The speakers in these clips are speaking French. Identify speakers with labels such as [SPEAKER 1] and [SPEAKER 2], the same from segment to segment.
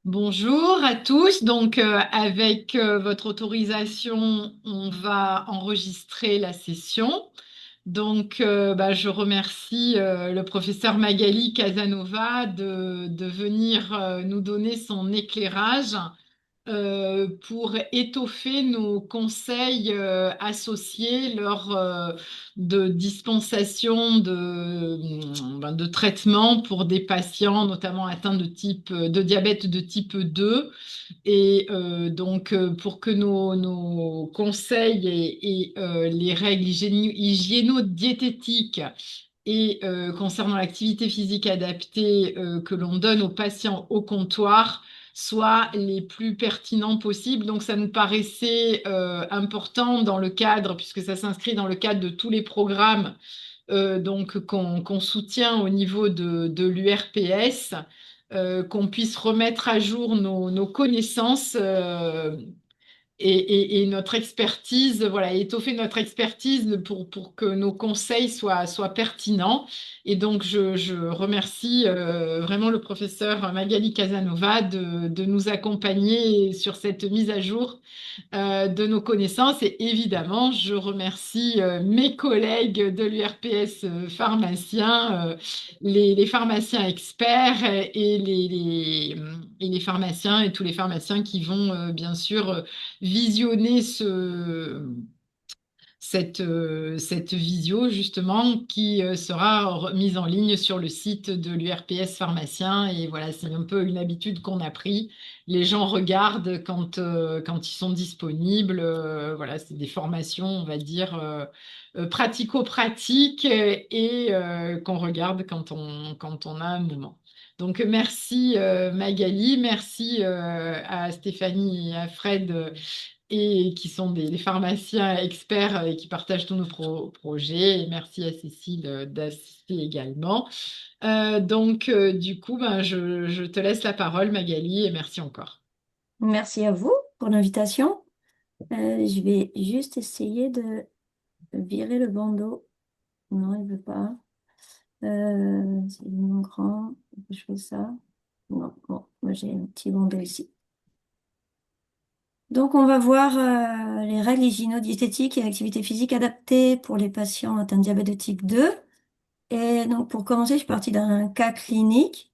[SPEAKER 1] Bonjour à tous. Donc, avec votre autorisation, on va enregistrer la session. Donc, je remercie le professeur Magali Casanova de venir nous donner son éclairage pour étoffer nos conseils associés lors de dispensation de traitements pour des patients, notamment atteints de diabète de type 2. Et pour que nos conseils et les règles hygiéno-diététiques et concernant l'activité physique adaptée que l'on donne aux patients au comptoir soient les plus pertinents possibles. Donc, ça nous paraissait important dans le cadre, puisque ça s'inscrit dans le cadre de tous les programmes qu'on soutient au niveau de l'URPS, qu'on puisse remettre à jour nos connaissances et notre expertise, voilà, étoffer notre expertise pour que nos conseils soient pertinents. Et donc, je remercie vraiment le professeur Magali Casanova de nous accompagner sur cette mise à jour de nos connaissances. Et évidemment, je remercie mes collègues de l'URPS pharmaciens, les pharmaciens experts et les pharmaciens et tous les pharmaciens qui vont bien sûr visionner cette visio justement qui sera mise en ligne sur le site de l'URPS pharmacien. Et voilà, c'est un peu une habitude qu'on a pris. Les gens regardent quand ils sont disponibles. Voilà, c'est des formations, on va dire, pratico-pratiques et qu'on regarde quand on a un moment. Donc, merci Magali, merci à Stéphanie et à Fred et qui sont des pharmaciens experts et qui partagent tous nos projets. Et merci à Cécile d'assister également. Du coup, je te laisse la parole, Magali, et merci encore.
[SPEAKER 2] Merci à vous pour l'invitation. Je vais juste essayer de virer le bandeau. Non, il ne veut pas. C'est mon grand. Je fais ça. Non, bon, moi j'ai un petit bandeau ici. Donc, on va voir les règles hygiéno-diététiques et activités physiques adaptées pour les patients atteints de diabète de type 2. Et donc, pour commencer, je suis partie d'un cas clinique.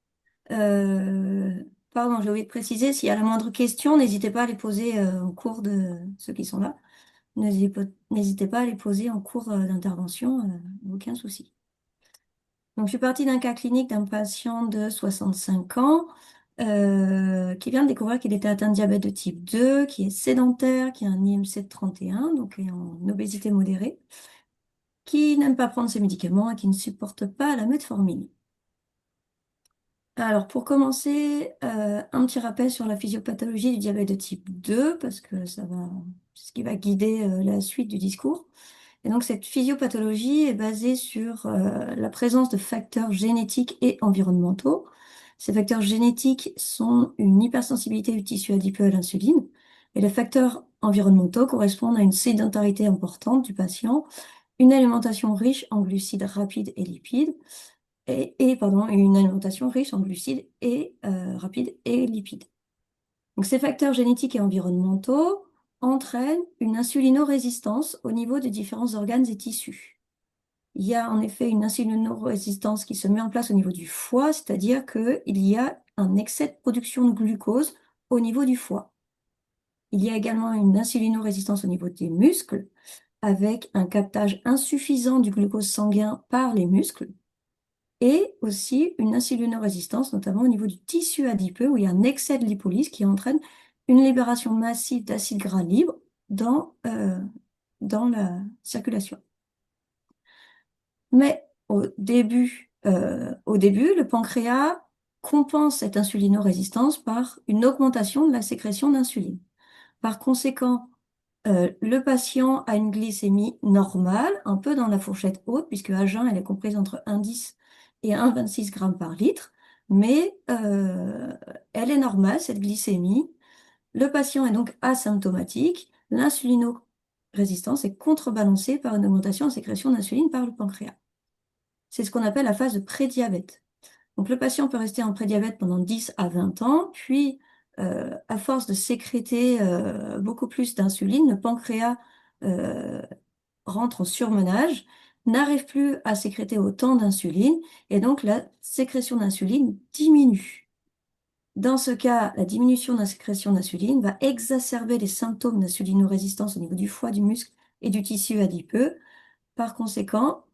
[SPEAKER 2] Euh, Pardon, j'ai oublié de préciser, s'il y a la moindre question, n'hésitez pas à les poser au cours de ceux qui sont là. N'hésitez pas à les poser en cours d'intervention, aucun souci. Donc, je suis partie d'un cas clinique d'un patient de 65 ans qui vient de découvrir qu'il était atteint de diabète de type 2, qui est sédentaire, qui a un IMC de 31, donc est en obésité modérée, qui n'aime pas prendre ses médicaments et qui ne supporte pas la metformine. Alors, pour commencer, un petit rappel sur la physiopathologie du diabète de type 2, parce que c'est ce qui va guider la suite du discours. Et donc, cette physiopathologie est basée sur la présence de facteurs génétiques et environnementaux. Ces facteurs génétiques sont une hypersensibilité du tissu adipeux à l'insuline, et les facteurs environnementaux correspondent à une sédentarité importante du patient, une alimentation riche en glucides rapides et lipides, pardon, une alimentation riche en glucides et rapides et lipides. Donc, ces facteurs génétiques et environnementaux entraînent une insulinorésistance au niveau des différents organes et tissus. Il y a en effet une insulinorésistance qui se met en place au niveau du foie, c'est-à-dire qu'il y a un excès de production de glucose au niveau du foie. Il y a également une insulinorésistance au niveau des muscles, avec un captage insuffisant du glucose sanguin par les muscles, et aussi une insulinorésistance, notamment au niveau du tissu adipeux, où il y a un excès de lipolyse qui entraîne une libération massive d'acides gras libres dans la circulation. Mais au début, le pancréas compense cette insulinorésistance par une augmentation de la sécrétion d'insuline. Par conséquent, le patient a une glycémie normale, un peu dans la fourchette haute, puisque à jeun, elle est comprise entre 1,10 et 1,26 grammes par litre, mais elle est normale, cette glycémie. Le patient est donc asymptomatique. L'insulinorésistance est contrebalancée par une augmentation en sécrétion d'insuline par le pancréas. C'est ce qu'on appelle la phase de prédiabète. Donc le patient peut rester en prédiabète pendant 10 à 20 ans, puis à force de sécréter beaucoup plus d'insuline, le pancréas euh, rentre en surmenage, n'arrive plus à sécréter autant d'insuline, et donc la sécrétion d'insuline diminue. Dans ce cas, la diminution de la sécrétion d'insuline va exacerber les symptômes d'insulinorésistance au niveau du foie, du muscle et du tissu adipeux. Par conséquent,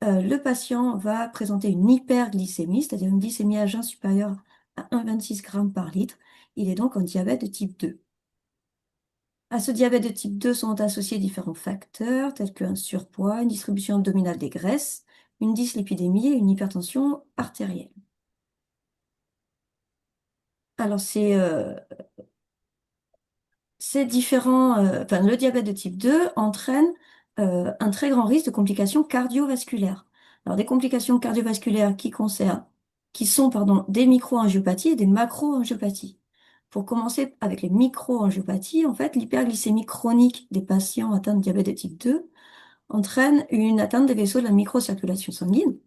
[SPEAKER 2] le patient va présenter une hyperglycémie, c'est-à-dire une glycémie à jeun supérieure à 1,26 g par litre. Il est donc en diabète de type 2. À ce diabète de type 2 sont associés différents facteurs tels qu'un surpoids, une distribution abdominale des graisses, une dyslipidémie et une hypertension artérielle. Alors, le diabète de type 2 entraîne un très grand risque de complications cardiovasculaires. Alors, des complications cardiovasculaires qui sont, pardon, des microangiopathies et des macroangiopathies. Pour commencer avec les microangiopathies, en fait, l'hyperglycémie chronique des patients atteints de diabète de type 2 entraîne une atteinte des vaisseaux de la microcirculation sanguine.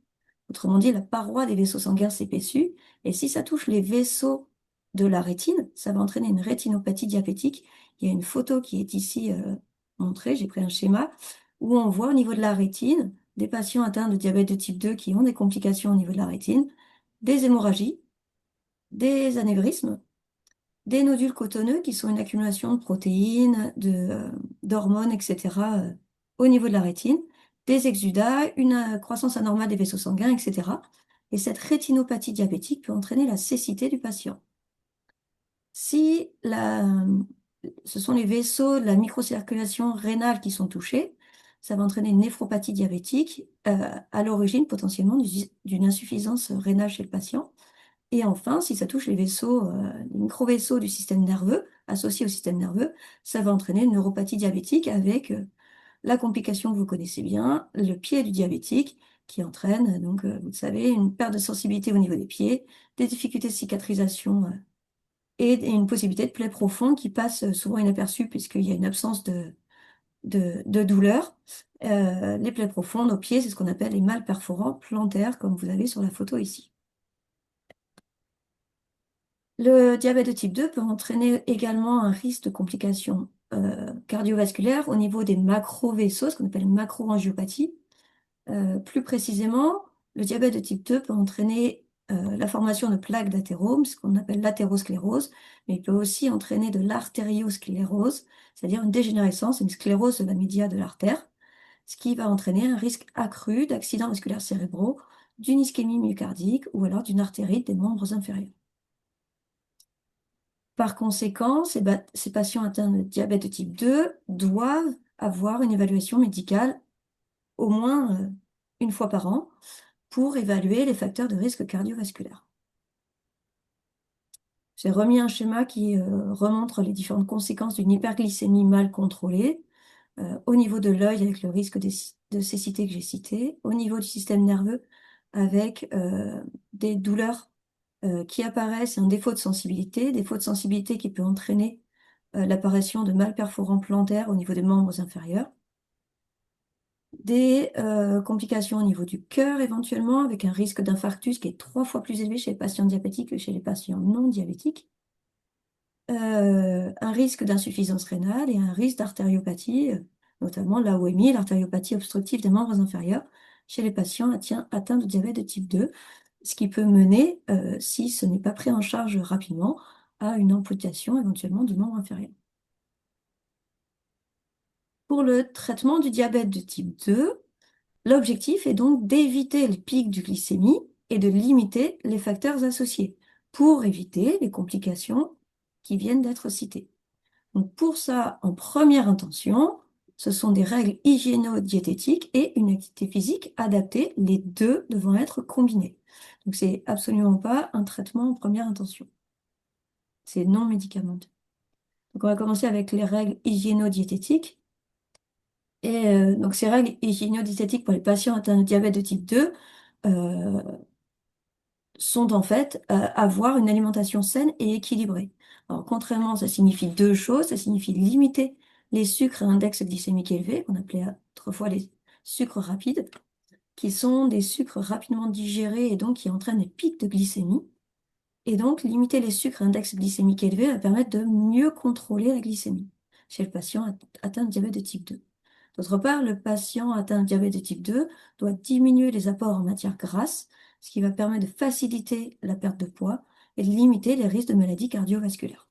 [SPEAKER 2] Autrement dit, la paroi des vaisseaux sanguins s'épaissit, et si ça touche les vaisseaux de la rétine, ça va entraîner une rétinopathie diabétique. Il y a une photo qui est ici montrée, j'ai pris un schéma, où on voit au niveau de la rétine des patients atteints de diabète de type 2 qui ont des complications au niveau de la rétine, des hémorragies, des anévrismes, des nodules cotonneux qui sont une accumulation de protéines, d'hormones, etc. Au niveau de la rétine, des exudats, une croissance anormale des vaisseaux sanguins, etc. Et cette rétinopathie diabétique peut entraîner la cécité du patient. Si ce sont les vaisseaux de la microcirculation rénale qui sont touchés, ça va entraîner une néphropathie diabétique, à l'origine potentiellement d'une insuffisance rénale chez le patient. Et enfin, si ça touche les vaisseaux, les micro-vaisseaux du système nerveux, associés au système nerveux, ça va entraîner une neuropathie diabétique avec la complication que vous connaissez bien, le pied du diabétique, qui entraîne, donc, vous le savez, une perte de sensibilité au niveau des pieds, des difficultés de cicatrisation et une possibilité de plaie profonde qui passe souvent inaperçue puisqu'il y a une absence de douleur. Les plaies profondes aux pieds, c'est ce qu'on appelle les mal perforants plantaires, comme vous avez sur la photo ici. Le diabète de type 2 peut entraîner également un risque de complications cardiovasculaires au niveau des macro-vaisseaux, ce qu'on appelle une macroangiopathie. Plus précisément, le diabète de type 2 peut entraîner la formation de plaques d'athérome, ce qu'on appelle l'athérosclérose, mais il peut aussi entraîner de l'artériosclérose, c'est-à-dire une dégénérescence, une sclérose de la média de l'artère, ce qui va entraîner un risque accru d'accidents vasculaires cérébraux, d'une ischémie myocardique ou alors d'une artérite des membres inférieurs. Par conséquent, ces patients atteints de diabète de type 2 doivent avoir une évaluation médicale au moins une fois par an pour évaluer les facteurs de risque cardiovasculaire. J'ai remis un schéma qui remontre les différentes conséquences d'une hyperglycémie mal contrôlée au niveau de l'œil avec le risque de cécité que j'ai cité, au niveau du système nerveux avec des douleurs qui apparaissent, un défaut de sensibilité qui peut entraîner l'apparition de malperforants plantaires au niveau des membres inférieurs, des complications au niveau du cœur éventuellement, avec un risque d'infarctus qui est 3 fois plus élevé chez les patients diabétiques que chez les patients non diabétiques, un risque d'insuffisance rénale et un risque d'artériopathie, notamment l'AOMI, l'artériopathie obstructive des membres inférieurs, chez les patients atteints de diabète de type 2, ce qui peut mener, si ce n'est pas pris en charge rapidement, à une amputation éventuellement du membre inférieur. Pour le traitement du diabète de type 2, l'objectif est donc d'éviter le pic du glycémie et de limiter les facteurs associés pour éviter les complications qui viennent d'être citées. Donc pour ça, en première intention, ce sont des règles hygiéno-diététiques et une activité physique adaptée, les deux devant être combinés. Donc c'est absolument pas un traitement en première intention. C'est non médicamenteux. Donc on va commencer avec les règles hygiéno-diététiques. Et donc ces règles hygiéno-diététiques pour les patients atteints de diabète de type 2 euh, sont en fait avoir une alimentation saine et équilibrée. Alors, contrairement, ça signifie deux choses. Ça signifie limiter les sucres à index glycémique élevé, qu'on appelait autrefois les sucres rapides, qui sont des sucres rapidement digérés et donc qui entraînent des pics de glycémie. Et donc, limiter les sucres à index glycémique élevé va permettre de mieux contrôler la glycémie chez le patient atteint de diabète de type 2. D'autre part, le patient atteint de diabète de type 2 doit diminuer les apports en matière grasse, ce qui va permettre de faciliter la perte de poids et de limiter les risques de maladies cardiovasculaires.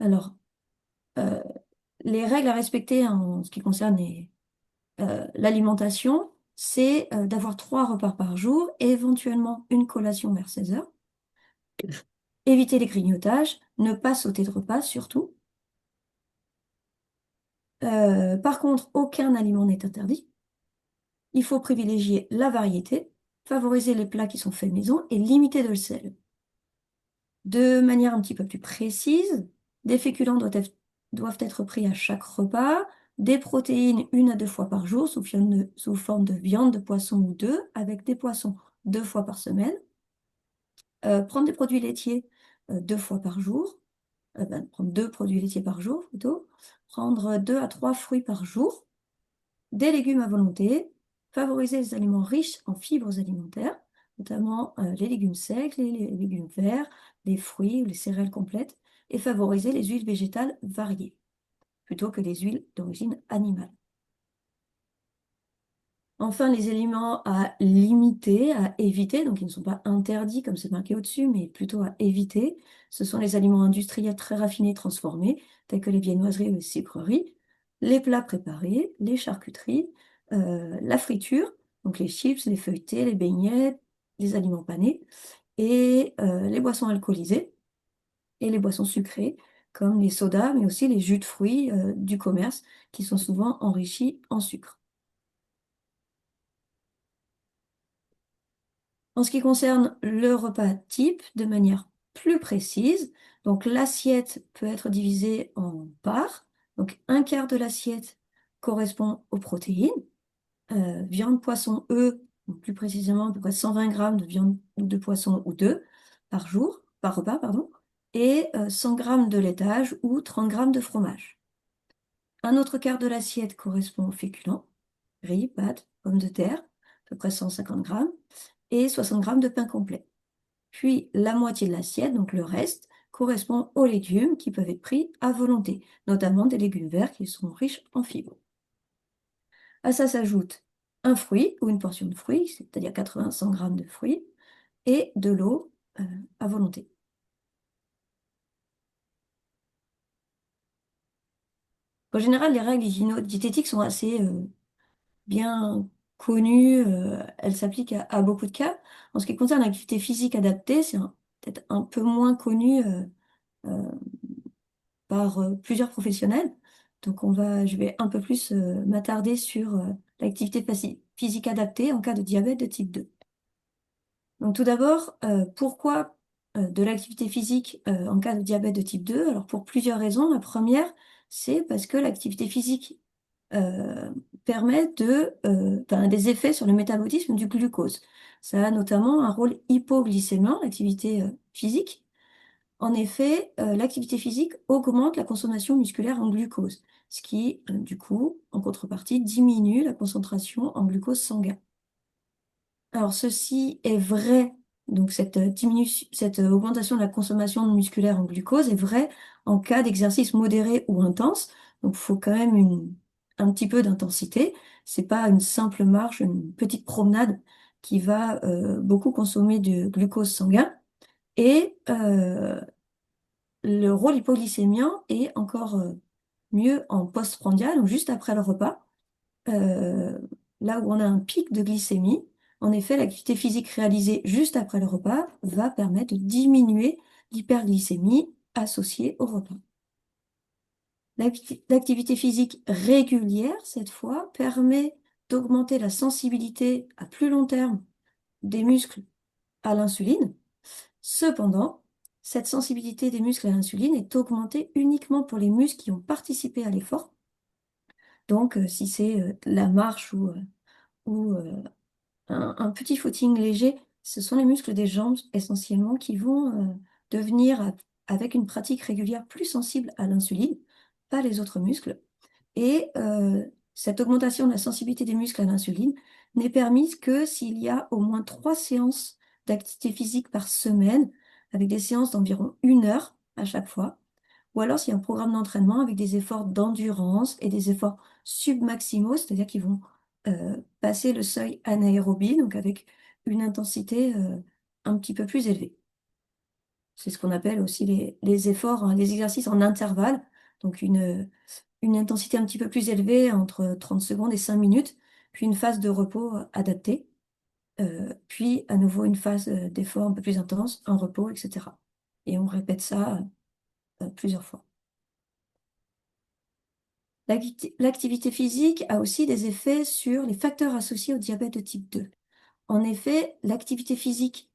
[SPEAKER 2] Alors, euh, les règles à respecter en ce qui concerne l'alimentation, c'est d'avoir 3 repas par jour et éventuellement une collation vers 16 heures. Éviter les grignotages, ne pas sauter de repas surtout. Par contre, aucun aliment n'est interdit. Il faut privilégier la variété, favoriser les plats qui sont faits maison et limiter le sel. De manière un petit peu plus précise, des féculents doivent être pris à chaque repas, des protéines 1 à 2 fois par jour sous forme de viande, de poisson ou d'œufs, avec des poissons 2 fois par semaine. Prendre des produits laitiers 2 fois par jour, prendre 2 produits laitiers par jour plutôt, prendre 2 à 3 fruits par jour, des légumes à volonté, favoriser les aliments riches en fibres alimentaires, notamment les légumes secs, les légumes verts, les fruits ou les céréales complètes, et favoriser les huiles végétales variées, plutôt que les huiles d'origine animale. Enfin, les aliments à limiter, à éviter, donc ils ne sont pas interdits comme c'est marqué au-dessus, mais plutôt à éviter, ce sont les aliments industriels très raffinés et transformés, tels que les viennoiseries ou les sucreries, les plats préparés, les charcuteries, la friture, donc les chips, les feuilletés, les beignets, les aliments panés, et les boissons alcoolisées et les boissons sucrées, comme les sodas, mais aussi les jus de fruits du commerce, qui sont souvent enrichis en sucre. En ce qui concerne le repas type, de manière plus précise, donc l'assiette peut être divisée en parts. Donc un quart de l'assiette correspond aux protéines, viande, poisson, œufs, donc plus précisément à peu près 120 grammes de viande ou de poisson ou d'œufs par jour, par repas, pardon, et 100 grammes de laitage ou 30 grammes de fromage. Un autre quart de l'assiette correspond aux féculents, riz, pâtes, pommes de terre, à peu près 150 grammes, et 60 grammes de pain complet. Puis la moitié de l'assiette, donc le reste, correspond aux légumes qui peuvent être pris à volonté, notamment des légumes verts qui sont riches en fibres. À ça s'ajoute un fruit ou une portion de fruits, c'est-à-dire 80-100 grammes de fruits, et de l'eau à volonté. En général, les règles hygiéno-diététiques sont assez bien connues, elles s'appliquent à beaucoup de cas. En ce qui concerne l'activité physique adaptée, c'est peut-être un peu moins connu euh, par plusieurs professionnels. Donc je vais un peu plus m'attarder sur l'activité physique adaptée en cas de diabète de type 2. Donc tout d'abord, pourquoi de l'activité physique en cas de diabète de type 2? Alors pour plusieurs raisons. La première, c'est parce que l'activité physique euh, permet des effets sur le métabolisme du glucose. Ça a notamment un rôle hypoglycémiant, l'activité physique. En effet, l'activité physique augmente la consommation musculaire en glucose, ce qui, du coup, en contrepartie, diminue la concentration en glucose sanguin. Alors, ceci est vrai, donc cette augmentation de la consommation musculaire en glucose est vraie en cas d'exercice modéré ou intense. Donc, il faut quand même un petit peu d'intensité. C'est pas une simple marche, une petite promenade qui va beaucoup consommer de glucose sanguin. Et le rôle hypoglycémien est encore mieux en postprandial, donc juste après le repas, euh, là où on a un pic de glycémie. En effet, l'activité physique réalisée juste après le repas va permettre de diminuer l'hyperglycémie associée au repas. L'activité physique régulière, cette fois, permet d'augmenter la sensibilité à plus long terme des muscles à l'insuline. Cependant, cette sensibilité des muscles à l'insuline est augmentée uniquement pour les muscles qui ont participé à l'effort. Donc, si c'est la marche ou un petit footing léger, ce sont les muscles des jambes essentiellement qui vont devenir, avec une pratique régulière, plus sensibles à l'insuline, pas les autres muscles. Et Cette augmentation de la sensibilité des muscles à l'insuline n'est permise que s'il y a au moins 3 séances d'activité physique par semaine, avec des séances d'environ 1 heure à chaque fois, ou alors s'il y a un programme d'entraînement avec des efforts d'endurance et des efforts submaximaux, c'est-à-dire qu'ils vont passer le seuil anaérobie, donc avec une intensité un petit peu plus élevée. C'est ce qu'on appelle aussi les efforts, hein, les exercices en intervalle, donc une intensité un petit peu plus élevée entre 30 secondes et 5 minutes, puis une phase de repos adaptée, puis à nouveau une phase d'effort un peu plus intense, un repos, etc. Et on répète ça plusieurs fois. L'activité physique a aussi des effets sur les facteurs associés au diabète de type 2. En effet, l'activité physique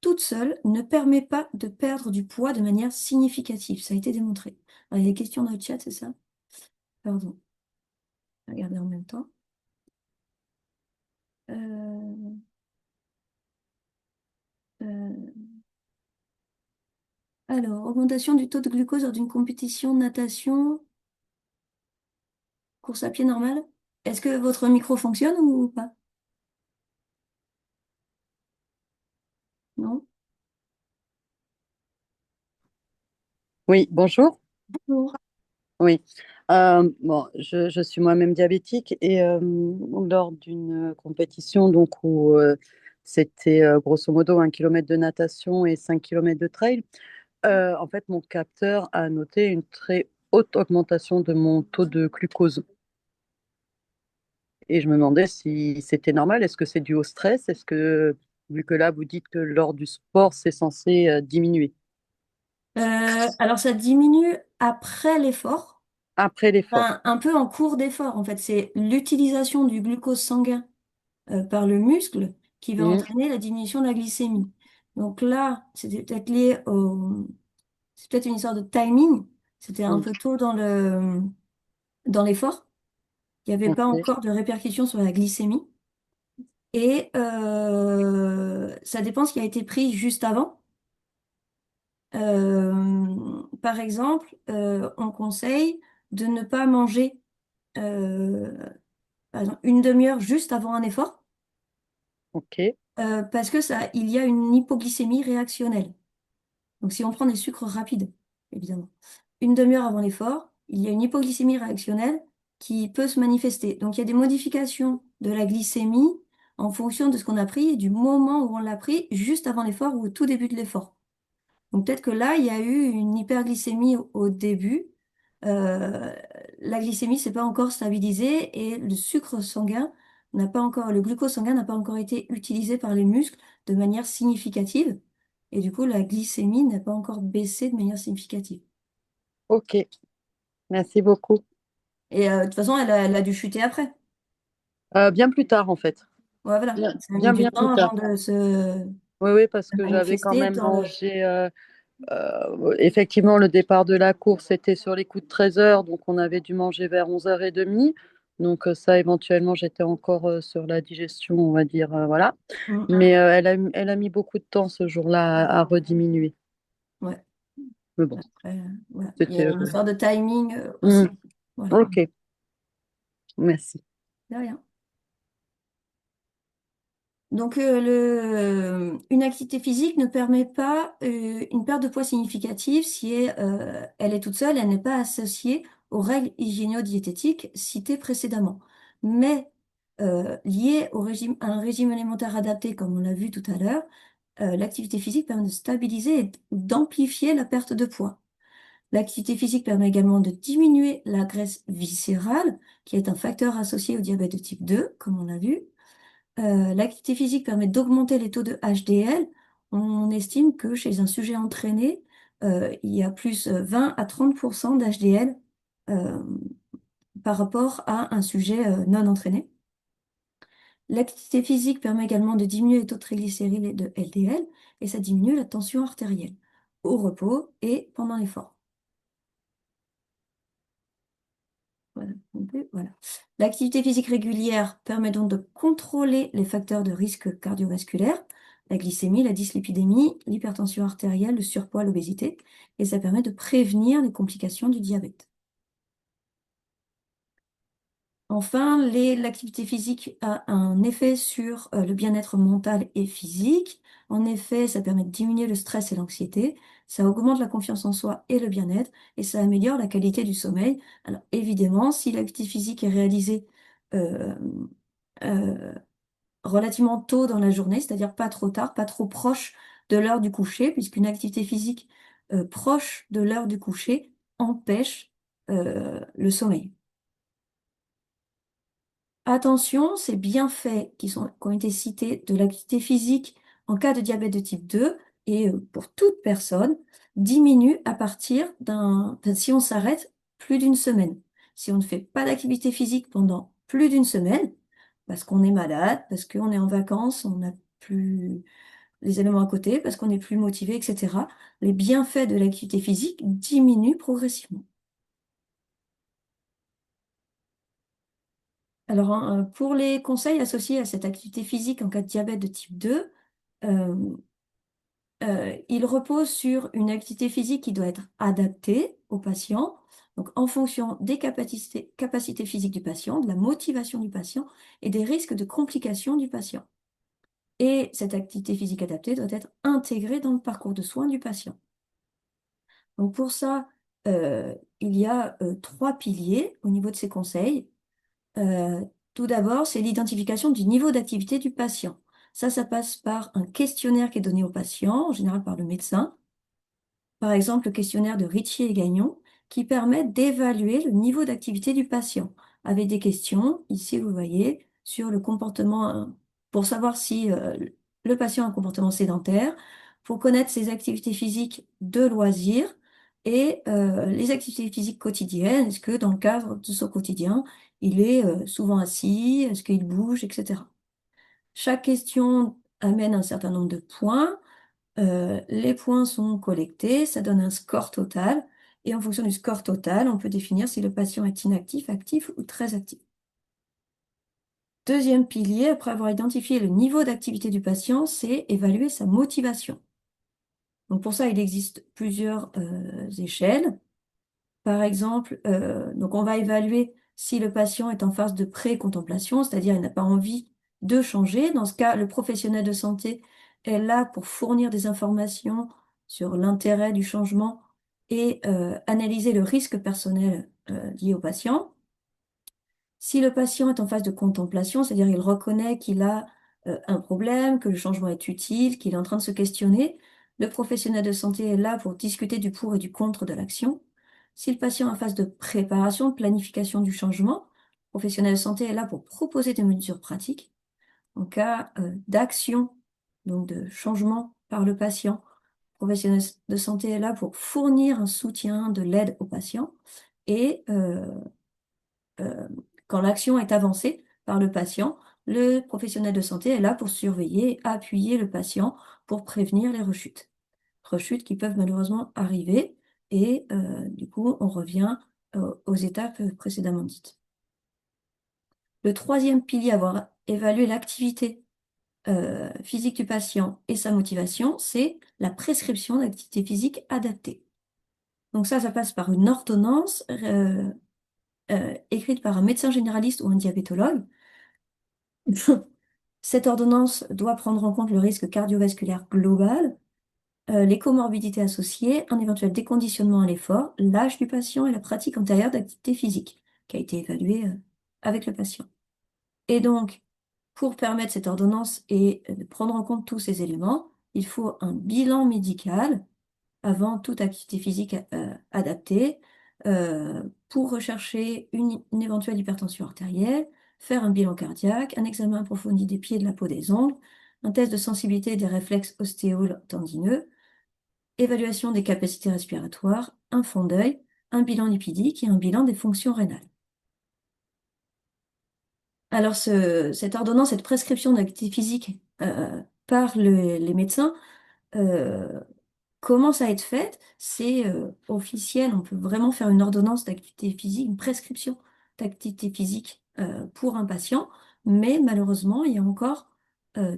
[SPEAKER 2] toute seule ne permet pas de perdre du poids de manière significative. Ça a été démontré. Alors, il y a des questions dans le chat, c'est ça? Pardon. Regardez en même temps. Euh, euh, alors, augmentation du taux de glucose lors d'une compétition, natation, course à pied normale. Est-ce que votre micro fonctionne ou pas? Non?
[SPEAKER 3] Oui, bonjour.
[SPEAKER 2] Bonjour.
[SPEAKER 3] Oui. Bon, je suis moi-même diabétique et lors d'une compétition donc où c'était grosso modo 1 kilomètre de natation et 5 kilomètres de trail, en fait mon capteur a noté une très haute augmentation de mon taux de glucose. Et je me demandais si c'était normal. Est-ce que c'est dû au stress? Est-ce que, vu que là vous dites que lors du sport c'est censé diminuer
[SPEAKER 2] Alors, ça diminue après l'effort,
[SPEAKER 3] après l'effort?
[SPEAKER 2] un peu en cours d'effort. En fait, c'est l'utilisation du glucose sanguin par le muscle qui va
[SPEAKER 3] Mhm.
[SPEAKER 2] entraîner la diminution de la glycémie. Donc là, c'était peut-être lié au... C'est peut-être une histoire de timing. C'était un
[SPEAKER 3] Mhm.
[SPEAKER 2] peu tôt dans l'effort. Il n'y avait pas
[SPEAKER 3] Ok,
[SPEAKER 2] encore de répercussions sur la glycémie. Et ça dépend ce qui a été pris juste avant. Par exemple, on conseille de ne pas manger euh, par exemple, une demi-heure juste avant un effort,
[SPEAKER 3] ok,
[SPEAKER 2] parce que ça, il y a une hypoglycémie réactionnelle. Donc si on prend des sucres rapides, évidemment, une demi-heure avant l'effort, il y a une hypoglycémie réactionnelle qui peut se manifester. Donc il y a des modifications de la glycémie en fonction de ce qu'on a pris et du moment où on l'a pris, juste avant l'effort ou au tout début de l'effort. Donc peut-être que là, il y a eu une hyperglycémie au début. Euh, la glycémie s'est pas encore stabilisée et le sucre sanguin n'a pas encore, le glucose sanguin n'a pas encore été utilisé par les muscles de manière significative. Et du coup, la glycémie n'a pas encore baissé de manière significative.
[SPEAKER 3] ok. Merci beaucoup.
[SPEAKER 2] Et de toute façon, elle a dû chuter après.
[SPEAKER 3] Bien plus tard, en fait.
[SPEAKER 2] Ouais, voilà.
[SPEAKER 3] Bien,
[SPEAKER 2] Ça a mis
[SPEAKER 3] bien,
[SPEAKER 2] du
[SPEAKER 3] bien
[SPEAKER 2] temps
[SPEAKER 3] plus
[SPEAKER 2] avant
[SPEAKER 3] tard.
[SPEAKER 2] de se
[SPEAKER 3] Oui, oui, parce que j'avais quand
[SPEAKER 2] manifester
[SPEAKER 3] même
[SPEAKER 2] dans le...
[SPEAKER 3] mangé. Effectivement, le départ de la course était sur les coups de 13 heures, donc on avait dû manger vers 11h30. Donc ça, éventuellement, j'étais encore sur la digestion, on va dire, voilà.
[SPEAKER 2] Mm.
[SPEAKER 3] Mais elle a mis beaucoup de temps ce jour-là à rediminuer.
[SPEAKER 2] Ouais.
[SPEAKER 3] Mais bon,
[SPEAKER 2] Après, voilà. Il y
[SPEAKER 3] c'était...
[SPEAKER 2] a une histoire de timing
[SPEAKER 3] hmm,
[SPEAKER 2] aussi. Voilà.
[SPEAKER 3] ok, merci.
[SPEAKER 2] De rien. Donc, une activité physique ne permet pas une perte de poids significative si elle est toute seule, elle n'est pas associée aux règles hygiéno-diététiques citées précédemment. Mais liée à un régime alimentaire adapté, comme on l'a vu tout à l'heure, l'activité physique permet de stabiliser et d'amplifier la perte de poids. L'activité physique permet également de diminuer la graisse viscérale, qui est un facteur associé au diabète de type 2, comme on l'a vu. L'activité physique permet d'augmenter les taux de HDL. On estime que chez un sujet entraîné, il y a plus 20 à 30% d'HDL euh, par rapport à un sujet non entraîné. L'activité physique permet également de diminuer les taux de triglycérides et de LDL et ça diminue la tension artérielle au repos et pendant l'effort. Voilà. Voilà. L'activité physique régulière permet donc de contrôler les facteurs de risque cardiovasculaire, la glycémie, la dyslipidémie, l'hypertension artérielle, le surpoids, l'obésité, et ça permet de prévenir les complications du diabète. Enfin, l'activité physique a un effet sur le bien-être mental et physique. En effet, ça permet de diminuer le stress et l'anxiété, ça augmente la confiance en soi et le bien-être, et ça améliore la qualité du sommeil. Alors évidemment, si l'activité physique est réalisée euh, euh, relativement tôt dans la journée, c'est-à-dire pas trop tard, pas trop proche de l'heure du coucher, puisqu'une activité physique proche de l'heure du coucher empêche le sommeil. Attention, ces bienfaits qui ont été cités de l'activité physique en cas de diabète de type 2 et pour toute personne diminuent à partir si on s'arrête plus d'une semaine. Si on ne fait pas d'activité physique pendant plus d'une semaine, parce qu'on est malade, parce qu'on est en vacances, on n'a plus les éléments à côté, parce qu'on est plus motivé, etc., les bienfaits de l'activité physique diminuent progressivement. Alors, hein, pour les conseils associés à cette activité physique en cas de diabète de type 2, euh, il repose sur une activité physique qui doit être adaptée au patient, donc en fonction des capacités physiques du patient, de la motivation du patient et des risques de complications du patient. Et cette activité physique adaptée doit être intégrée dans le parcours de soins du patient. Donc pour ça, il y a trois piliers au niveau de ces conseils. Euh, Tout d'abord, c'est l'identification du niveau d'activité du patient. Ça passe par un questionnaire qui est donné au patient, en général par le médecin. Par exemple, le questionnaire de Ritchie et Gagnon, qui permet d'évaluer le niveau d'activité du patient, avec des questions, ici vous voyez, sur le comportement, pour savoir si le patient a un comportement sédentaire, pour connaître ses activités physiques de loisirs et les activités physiques quotidiennes. Est-ce que dans le cadre de son quotidien, il est souvent assis, est-ce qu'il bouge, etc. Chaque question amène un certain nombre de points. Les points sont collectés, ça donne un score total. Et en fonction du score total, on peut définir si le patient est inactif, actif ou très actif. Deuxième pilier, après avoir identifié le niveau d'activité du patient, c'est évaluer sa motivation. Donc pour ça, il existe plusieurs échelles. Par exemple, donc on va évaluer si le patient est en phase de pré-contemplation, c'est-à-dire il n'a pas envie de changer. Dans ce cas, le professionnel de santé est là pour fournir des informations sur l'intérêt du changement et analyser le risque personnel lié au patient. Si le patient est en phase de contemplation, c'est-à-dire il reconnaît qu'il a un problème, que le changement est utile, qu'il est en train de se questionner, le professionnel de santé est là pour discuter du pour et du contre de l'action. Si le patient est en phase de préparation, de planification du changement, le professionnel de santé est là pour proposer des mesures pratiques. En cas d'action, donc de changement par le patient, le professionnel de santé est là pour fournir un soutien, de l'aide au patient. Et euh, quand l'action est avancée par le patient, le professionnel de santé est là pour surveiller, appuyer le patient pour prévenir les rechutes. Rechutes qui peuvent malheureusement arriver et du coup, on revient aux étapes précédemment dites. Le troisième pilier, avoir évalué l'activité physique du patient et sa motivation, c'est la prescription d'activité physique adaptée. Donc ça passe par une ordonnance écrite par un médecin généraliste ou un diabétologue. Cette ordonnance doit prendre en compte le risque cardiovasculaire global, les comorbidités associées, un éventuel déconditionnement à l'effort, l'âge du patient et la pratique antérieure d'activité physique, qui a été évaluée avec le patient. Et donc, pour permettre cette ordonnance et de prendre en compte tous ces éléments, il faut un bilan médical avant toute activité physique adaptée pour rechercher une éventuelle hypertension artérielle, faire un bilan cardiaque, un examen approfondi des pieds, de la peau, des ongles, un test de sensibilité des réflexes ostéo-tendineux, évaluation des capacités respiratoires, un fond d'œil, un bilan lipidique et un bilan des fonctions rénales. Alors, cette ordonnance, cette prescription d'activité physique par les médecins, euh, commence à être faite, c'est officiel, on peut vraiment faire une ordonnance d'activité physique, une prescription d'activité physique pour un patient, mais malheureusement, il y a encore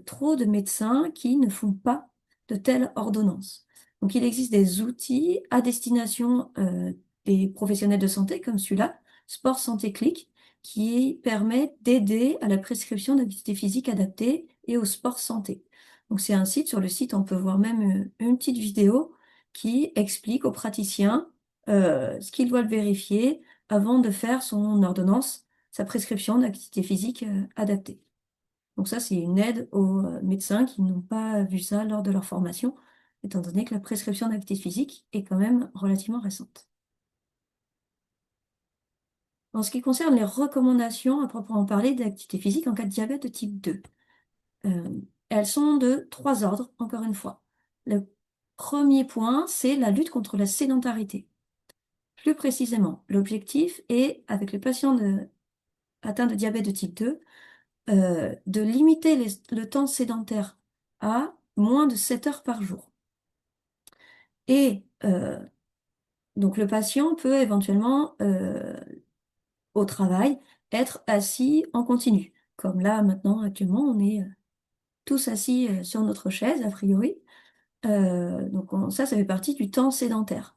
[SPEAKER 2] trop de médecins qui ne font pas de telles ordonnances. Donc il existe des outils à destination des professionnels de santé comme celui-là, Sport Santé Click, qui permet d'aider à la prescription d'activité physique adaptée et au sport santé. Donc c'est un site, sur le site on peut voir même une petite vidéo qui explique aux praticiens ce qu'ils doivent vérifier avant de faire son ordonnance, sa prescription d'activité physique adaptée. Donc ça, c'est une aide aux médecins qui n'ont pas vu ça lors de leur formation, étant donné que la prescription d'activité physique est quand même relativement récente. En ce qui concerne les recommandations à proprement parler d'activité physique en cas de diabète de type 2, euh, elles sont de trois ordres, encore une fois. Le premier point, c'est la lutte contre la sédentarité. Plus précisément, l'objectif est, avec les patients atteints de diabète de type 2, de limiter le temps sédentaire à moins de 7 heures par jour. Et donc le patient peut éventuellement, au travail, être assis en continu. Comme là, maintenant, actuellement, on est tous assis sur notre chaise, a priori. Donc ça fait partie du temps sédentaire.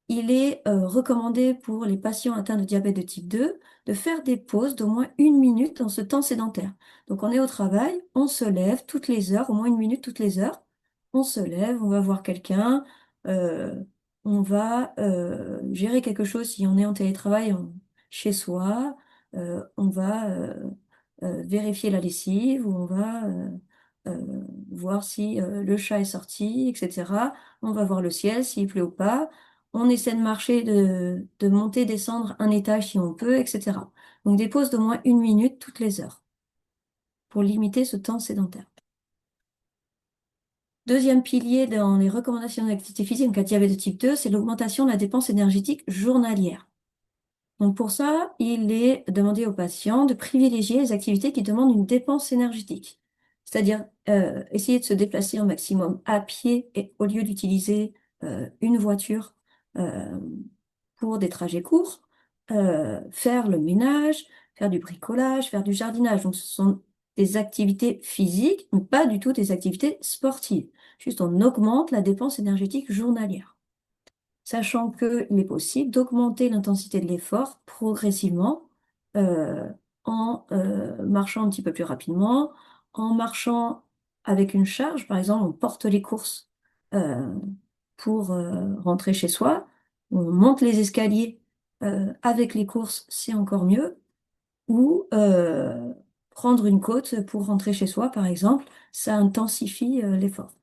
[SPEAKER 2] Il est recommandé pour les patients atteints de diabète de type 2 de faire des pauses d'au moins 1 minute dans ce temps sédentaire. Donc on est au travail, on se lève toutes les heures, au moins 1 minute toutes les heures. On se lève, on va voir quelqu'un, euh, on va gérer quelque chose si on est en télétravail chez soi, on va vérifier la lessive ou on va voir si le chat est sorti, etc. On va voir le ciel, s'il pleut ou pas. On essaie de marcher, de monter, descendre un étage si on peut, etc. Donc des pauses d'au moins 1 minute toutes les heures pour limiter ce temps sédentaire. Deuxième pilier dans les recommandations d'activité physique en cas de diabète de type 2, c'est l'augmentation de la dépense énergétique journalière. Donc pour ça, il est demandé aux patients de privilégier les activités qui demandent une dépense énergétique. C'est-à-dire essayer de se déplacer au maximum à pied et au lieu d'utiliser une voiture euh, pour des trajets courts, faire le ménage, faire du bricolage, faire du jardinage. Donc ce sont des activités physiques, mais pas du tout des activités sportives. Juste on augmente la dépense énergétique journalière, sachant qu'il est possible d'augmenter l'intensité de l'effort progressivement euh, en marchant un petit peu plus rapidement, en marchant avec une charge. Par exemple, on porte les courses euh, pour rentrer chez soi, on monte les escaliers avec les courses, c'est encore mieux, ou prendre une côte pour rentrer chez soi, par exemple, ça intensifie l'effort.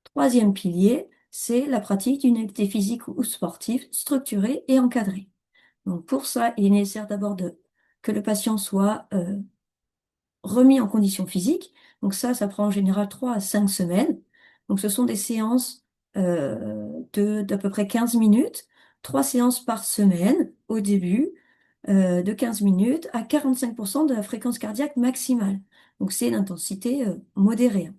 [SPEAKER 2] Troisième pilier, c'est la pratique d'une activité physique ou sportive structurée et encadrée. Donc pour ça, il est nécessaire d'abord que le patient soit remis en condition physique. Donc ça prend en général 3 à 5 semaines. Donc ce sont des séances d'à peu près 15 minutes, 3 séances par semaine au début, de 15 minutes à 45% de la fréquence cardiaque maximale. Donc c'est l'intensité modérée, hein.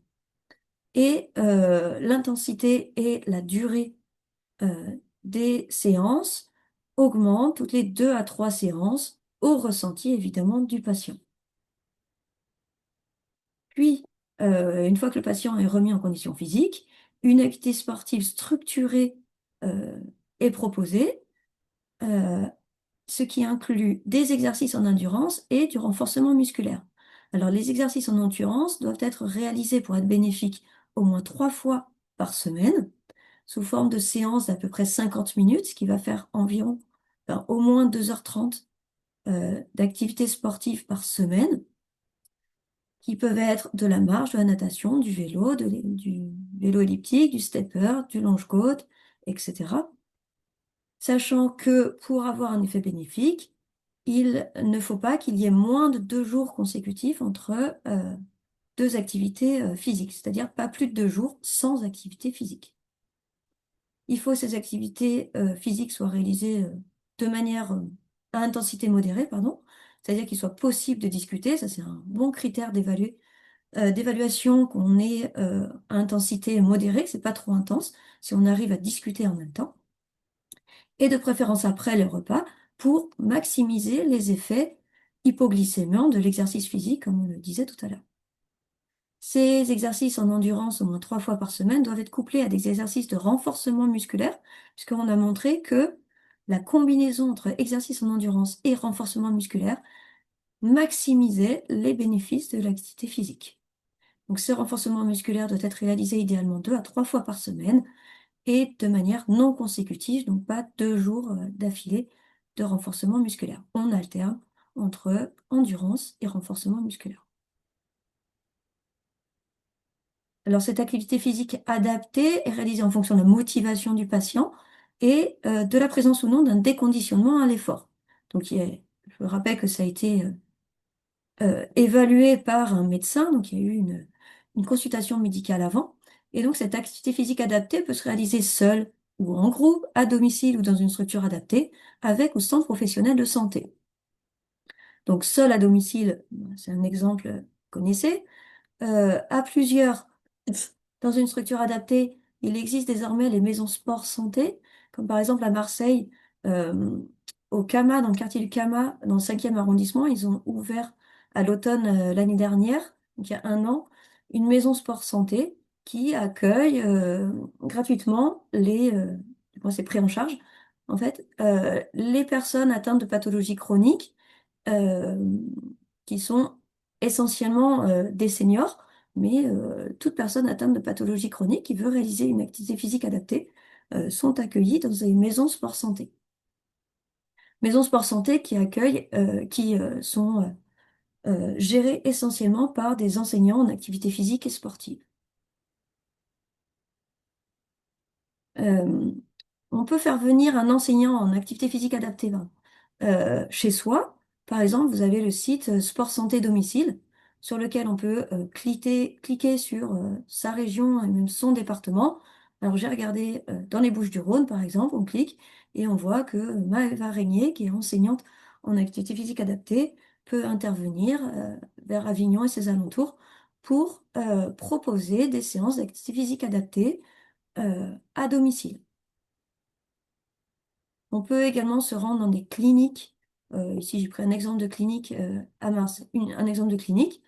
[SPEAKER 2] Et l'intensité et la durée des séances augmentent toutes les 2 à 3 séances au ressenti évidemment du patient. Puis, une fois que le patient est remis en condition physique, une activité sportive structurée euh, est proposée, euh, ce qui inclut des exercices en endurance et du renforcement musculaire. Alors, les exercices en endurance doivent être réalisés pour être bénéfiques au moins 3 fois par semaine, sous forme de séances d'à peu près 50 minutes, ce qui va faire environ au moins 2h30 d'activité sportive par semaine, qui peuvent être de la marche, de la natation, du vélo, du vélo elliptique, du stepper, du longe-côte, etc. Sachant que pour avoir un effet bénéfique, il ne faut pas qu'il y ait moins de 2 jours consécutifs entre deux activités physiques, c'est-à-dire pas plus de 2 jours sans activité physique. Il faut que ces activités physiques soient réalisées de manière à intensité modérée, pardon, c'est-à-dire qu'il soit possible de discuter, ça c'est un bon critère d'évaluation qu'on est à intensité modérée, que c'est pas trop intense, si on arrive à discuter en même temps, et de préférence après le repas pour maximiser les effets hypoglycémiants de l'exercice physique, comme on le disait tout à l'heure. Ces exercices en endurance, au moins 3 fois par semaine, doivent être couplés à des exercices de renforcement musculaire, puisqu'on a montré que la combinaison entre exercice en endurance et renforcement musculaire maximisait les bénéfices de l'activité physique. Donc, ce renforcement musculaire doit être réalisé idéalement 2 à 3 fois par semaine et de manière non consécutive, donc pas 2 jours d'affilée de renforcement musculaire. On alterne entre endurance et renforcement musculaire. Alors, cette activité physique adaptée est réalisée en fonction de la motivation du patient et de la présence ou non d'un déconditionnement à l'effort. Donc, je rappelle que ça a été évalué par un médecin, donc il y a eu une consultation médicale avant. Et donc, cette activité physique adaptée peut se réaliser seule ou en groupe, à domicile ou dans une structure adaptée, avec ou sans professionnel de santé. Donc, seul à domicile, c'est un exemple que vous connaissez. À plusieurs, dans une structure adaptée, il existe désormais les maisons sport santé, comme par exemple à Marseille, euh, au Cama, dans le quartier du Cama, dans le 5e arrondissement, ils ont ouvert à l'automne l'année dernière, donc il y a un an, une maison sport santé qui accueille gratuitement moi c'est pris en charge, en fait, les personnes atteintes de pathologies chroniques euh, qui sont essentiellement des seniors, mais toute personne atteinte de pathologie chronique qui veut réaliser une activité physique adaptée sont accueillies dans des maisons sport santé. Maisons sport santé qui sont gérées essentiellement par des enseignants en activité physique et sportive. Euh, on peut faire venir un enseignant en activité physique adaptée chez soi. Par exemple, vous avez le site Sport Santé Domicile sur lequel on peut cliquer sur sa région et même son département. Alors j'ai regardé dans les Bouches-du-Rhône, par exemple, on clique et on voit que Maëva Régnier, qui est enseignante en activité physique adaptée, peut intervenir vers Avignon et ses alentours pour proposer des séances d'activité physique adaptée à domicile. On peut également se rendre dans des cliniques. Ici, j'ai pris un exemple de clinique à Mars, un exemple de clinique.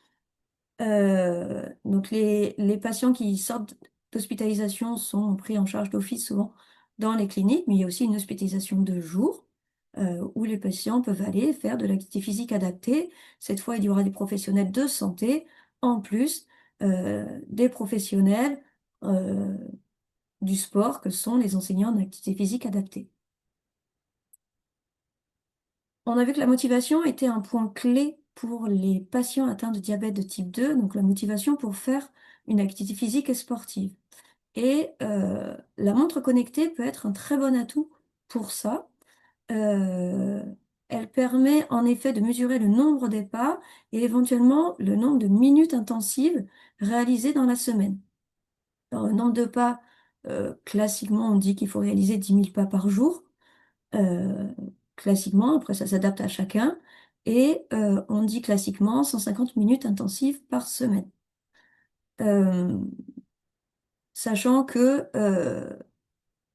[SPEAKER 2] Donc, les patients qui sortent d'hospitalisation sont pris en charge d'office souvent dans les cliniques, mais il y a aussi une hospitalisation de jour où les patients peuvent aller faire de l'activité physique adaptée. Cette fois, il y aura des professionnels de santé, en plus des professionnels euh, du sport que sont les enseignants en activité physique adaptée. On a vu que la motivation était un point clé pour les patients atteints de diabète de type 2, donc la motivation pour faire une activité physique et sportive. Et la montre connectée peut être un très bon atout pour ça. Euh, Elle permet en effet de mesurer le nombre des pas et éventuellement le nombre de minutes intensives réalisées dans la semaine. Alors, le nombre de pas, classiquement, on dit qu'il faut réaliser 10 000 pas par jour euh, classiquement, après ça s'adapte à chacun, et on dit classiquement 150 minutes intensives par semaine. Euh, Sachant que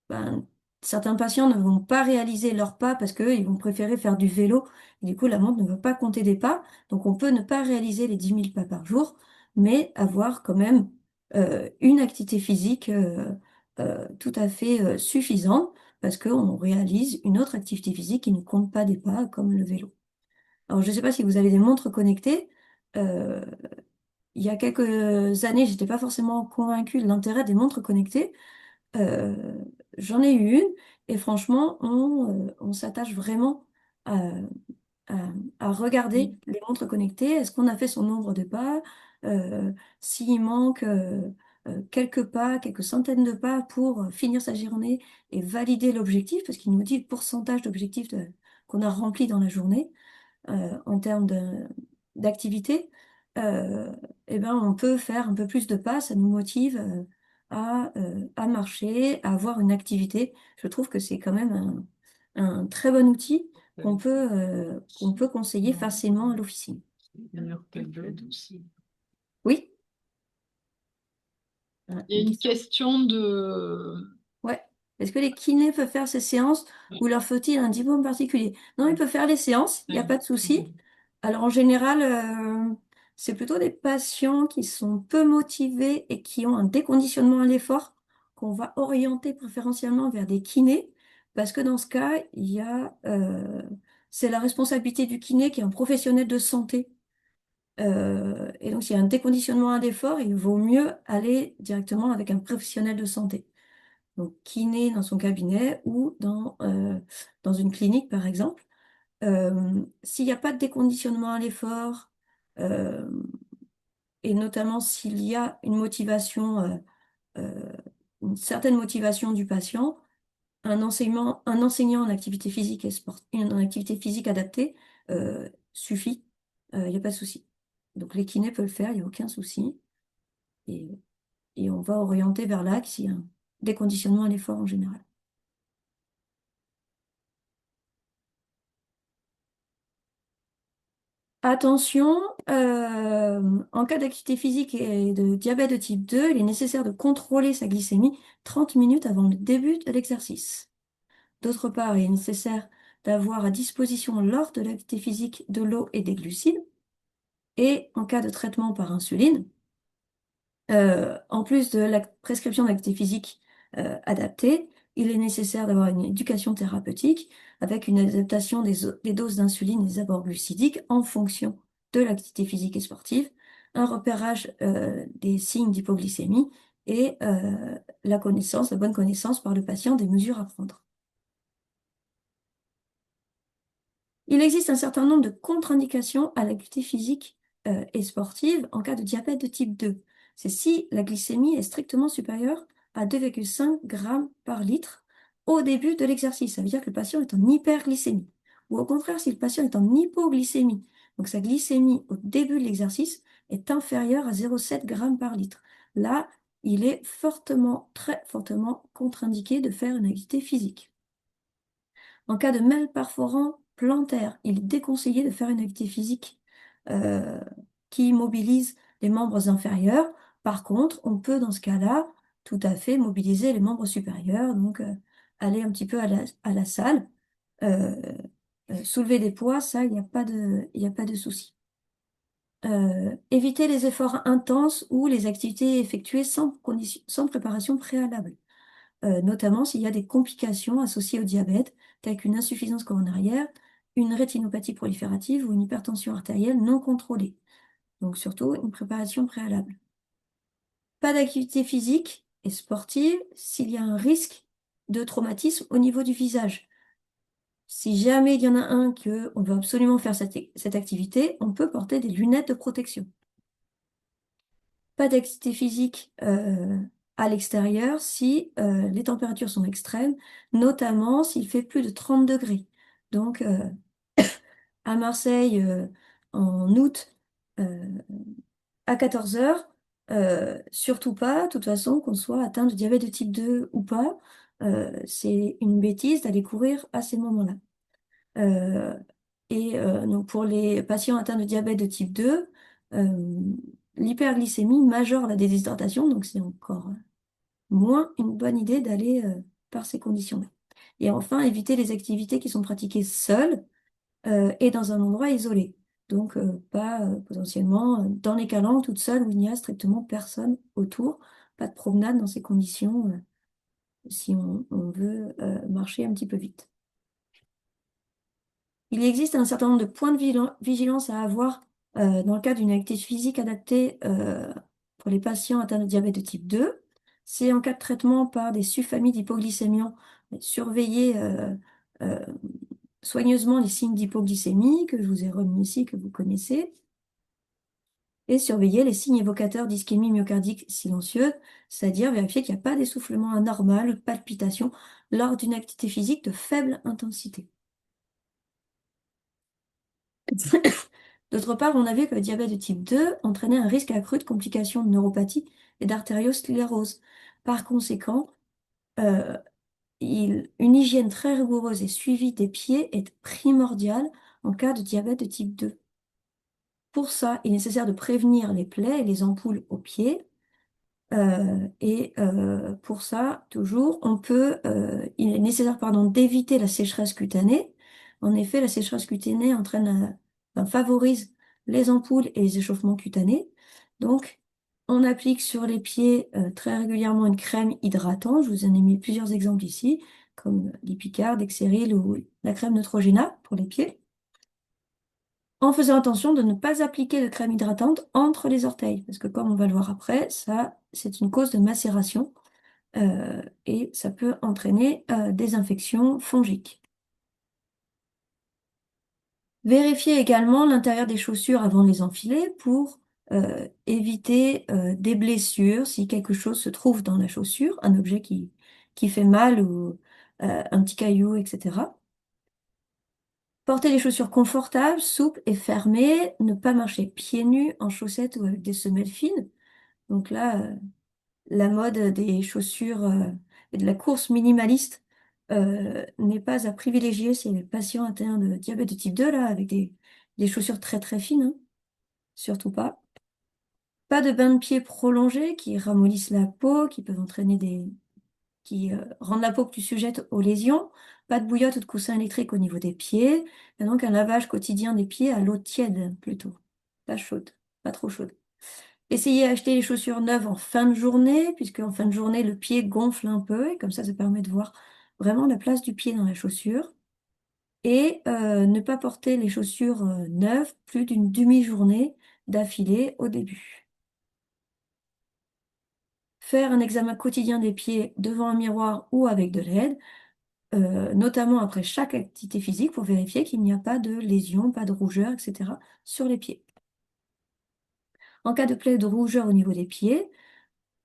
[SPEAKER 2] ben, certains patients ne vont pas réaliser leurs pas parce qu'ils vont préférer faire du vélo, et du coup la montre ne va pas compter des pas, donc on peut ne pas réaliser les 10 000 pas par jour, mais avoir quand même une activité physique tout à fait suffisante parce qu'on réalise une autre activité physique qui ne compte pas des pas comme le vélo. Alors je ne sais pas si vous avez des montres connectées. euh, il y a quelques années, j'étais pas forcément convaincue de l'intérêt des montres connectées. Euh, J'en ai eu une et franchement, on s'attache vraiment à, à regarder
[SPEAKER 1] Oui.
[SPEAKER 2] les montres connectées. Est-ce qu'on a fait son nombre de pas? Euh, S'il manque quelques pas, quelques centaines de pas pour finir sa journée et valider l'objectif, parce qu'il nous dit le pourcentage d'objectifs qu'on a rempli dans la journée en termes d'activité, euh, eh ben, on peut faire un peu plus de pas, ça nous motive à marcher, à avoir une activité. Je trouve que c'est quand même un très bon outil qu'on peut conseiller facilement à l'officine. Oui?
[SPEAKER 1] Il y a
[SPEAKER 2] Une
[SPEAKER 1] une
[SPEAKER 2] question.
[SPEAKER 1] question de...
[SPEAKER 2] Ouais. Est-ce que les kinés peuvent faire ces séances ou leur faut-il un diplôme particulier? Non, ils peuvent faire les séances, il n'y a pas de souci. Alors en général, c'est plutôt des patients qui sont peu motivés et qui ont un déconditionnement à l'effort qu'on va orienter préférentiellement vers des kinés Parce que dans ce cas, c'est la responsabilité du kiné qui est un professionnel de santé. Et donc, s'il y a un déconditionnement à l'effort, il vaut mieux aller directement avec un professionnel de santé. Donc, kiné dans son cabinet ou dans une clinique, par exemple. S'il n'y a pas de déconditionnement à l'effort, euh, et notamment s'il y a euh, une certaine motivation du patient, un enseignant en activité physique en activité physique adaptée suffit. Il n'y a pas de souci. Donc les kinés peuvent le faire, il n'y a aucun souci. Et, et on va orienter vers l'axe s'il y a un déconditionnement à l'effort en général. Attention, en cas d'activité physique et de diabète de type 2, il est nécessaire de contrôler sa glycémie 30 minutes avant le début de l'exercice. D'autre part, il est nécessaire d'avoir à disposition lors de l'activité physique de l'eau et des glucides. Et en cas de traitement par insuline, en plus de la prescription d'activité physique adaptée, il est nécessaire d'avoir une éducation thérapeutique avec une adaptation des doses d'insuline et des apports glucidiques en fonction de l'activité physique et sportive, un repérage des signes d'hypoglycémie et la bonne connaissance par le patient des mesures à prendre. Il existe un certain nombre de contre-indications à l'activité physique et sportive en cas de diabète de type 2. C'est si la glycémie est strictement supérieure à 2,5 grammes par litre au début de l'exercice. Ça veut dire que le patient est en hyperglycémie. Ou au contraire, si le patient est en hypoglycémie, donc sa glycémie au début de l'exercice est inférieure à 0,7 grammes par litre. Là, il est fortement, très fortement contre-indiqué de faire une activité physique. En cas de mal perforant plantaire, il est déconseillé de faire une activité physique euh, qui mobilise les membres inférieurs. Par contre, on peut dans ce cas-là tout à fait mobiliser les membres supérieurs, donc aller un petit peu à la salle, euh, soulever des poids, ça, il n'y a pas de souci. Éviter les efforts intenses ou les activités effectuées sans préparation préalable, notamment s'il y a des complications associées au diabète, telles qu'une insuffisance coronarienne, une rétinopathie proliférative ou une hypertension artérielle non contrôlée. Donc surtout une préparation préalable. Pas d'activité physique et sportive s'il y a un risque de traumatisme au niveau du visage. Si jamais il y en a un que on veut absolument faire cette activité, on peut porter des lunettes de protection. Pas d'activité physique à l'extérieur si les températures sont extrêmes, notamment s'il fait plus de 30 degrés. Donc, à Marseille, en août, euh, à 14 heures, surtout pas, de toute façon, qu'on soit atteint de diabète de type 2 ou pas, c'est une bêtise d'aller courir à ces moments-là. Euh, donc pour les patients atteints de diabète de type 2, euh, l'hyperglycémie majeure la déshydratation, donc c'est encore moins une bonne idée d'aller par ces conditions-là. Et enfin, éviter les activités qui sont pratiquées seules et dans un endroit isolé. Donc pas potentiellement dans les calanques, toute seule, où il n'y a strictement personne autour, pas de promenade dans ces conditions si on veut marcher un petit peu vite. Il existe un certain nombre de points de vigilance à avoir dans le cadre d'une activité physique adaptée pour les patients atteints de diabète de type 2. C'est en cas de traitement par des subfamilles d'hypoglycémiants, surveiller euh, soigneusement les signes d'hypoglycémie que je vous ai remis ici, que vous connaissez, et surveiller les signes évocateurs d'ischémie myocardique silencieuse, c'est-à-dire vérifier qu'il n'y a pas d'essoufflement anormal, palpitation, lors d'une activité physique de faible intensité. D'autre part, on a vu que le diabète de type 2 entraînait un risque accru de complications de neuropathie et d'artériosclérose. Par conséquent, euh, une hygiène très rigoureuse et suivie des pieds est primordiale en cas de diabète de type 2. Pour ça, il est nécessaire de prévenir les plaies et les ampoules aux pieds. Pour ça, toujours, il est nécessaire, pardon, d'éviter la sécheresse cutanée. En effet, la sécheresse cutanée favorise les ampoules et les échauffements cutanés. Donc, on applique sur les pieds très régulièrement une crème hydratante. Je vous en ai mis plusieurs exemples ici. comme l'Ipicard, Dexeryl ou la crème Neutrogena pour les pieds, en faisant attention de ne pas appliquer de crème hydratante entre les orteils, parce que comme on va le voir après, ça, c'est une cause de macération et ça peut entraîner des infections fongiques. Vérifiez également l'intérieur des chaussures avant de les enfiler pour éviter des blessures si quelque chose se trouve dans la chaussure, un objet qui fait mal ou un petit caillou, etc. Porter les chaussures confortables, souples et fermées, ne pas marcher pieds nus en chaussettes ou avec des semelles fines. Donc là, la mode des chaussures et de la course minimaliste n'est pas à privilégier chez les patients atteints de diabète de type 2, là, avec des chaussures très très fines, hein. Surtout pas. Pas de bains de pieds prolongés qui ramollissent la peau, qui peuvent entraîner qui rendent la peau plus sujette aux lésions. Pas de bouillotte ou de coussin électrique au niveau des pieds. Et donc un lavage quotidien des pieds à l'eau tiède plutôt. Pas chaude, pas trop chaude. Essayez d'acheter les chaussures neuves en fin de journée, puisque en fin de journée, le pied gonfle un peu, et comme ça permet de voir vraiment la place du pied dans la chaussure. Et ne pas porter les chaussures neuves plus d'une demi-journée d'affilée au début. Faire un examen quotidien des pieds devant un miroir ou avec de l'aide, notamment après chaque activité physique pour vérifier qu'il n'y a pas de lésions, pas de rougeur, etc. sur les pieds. En cas de plaie de rougeur au niveau des pieds,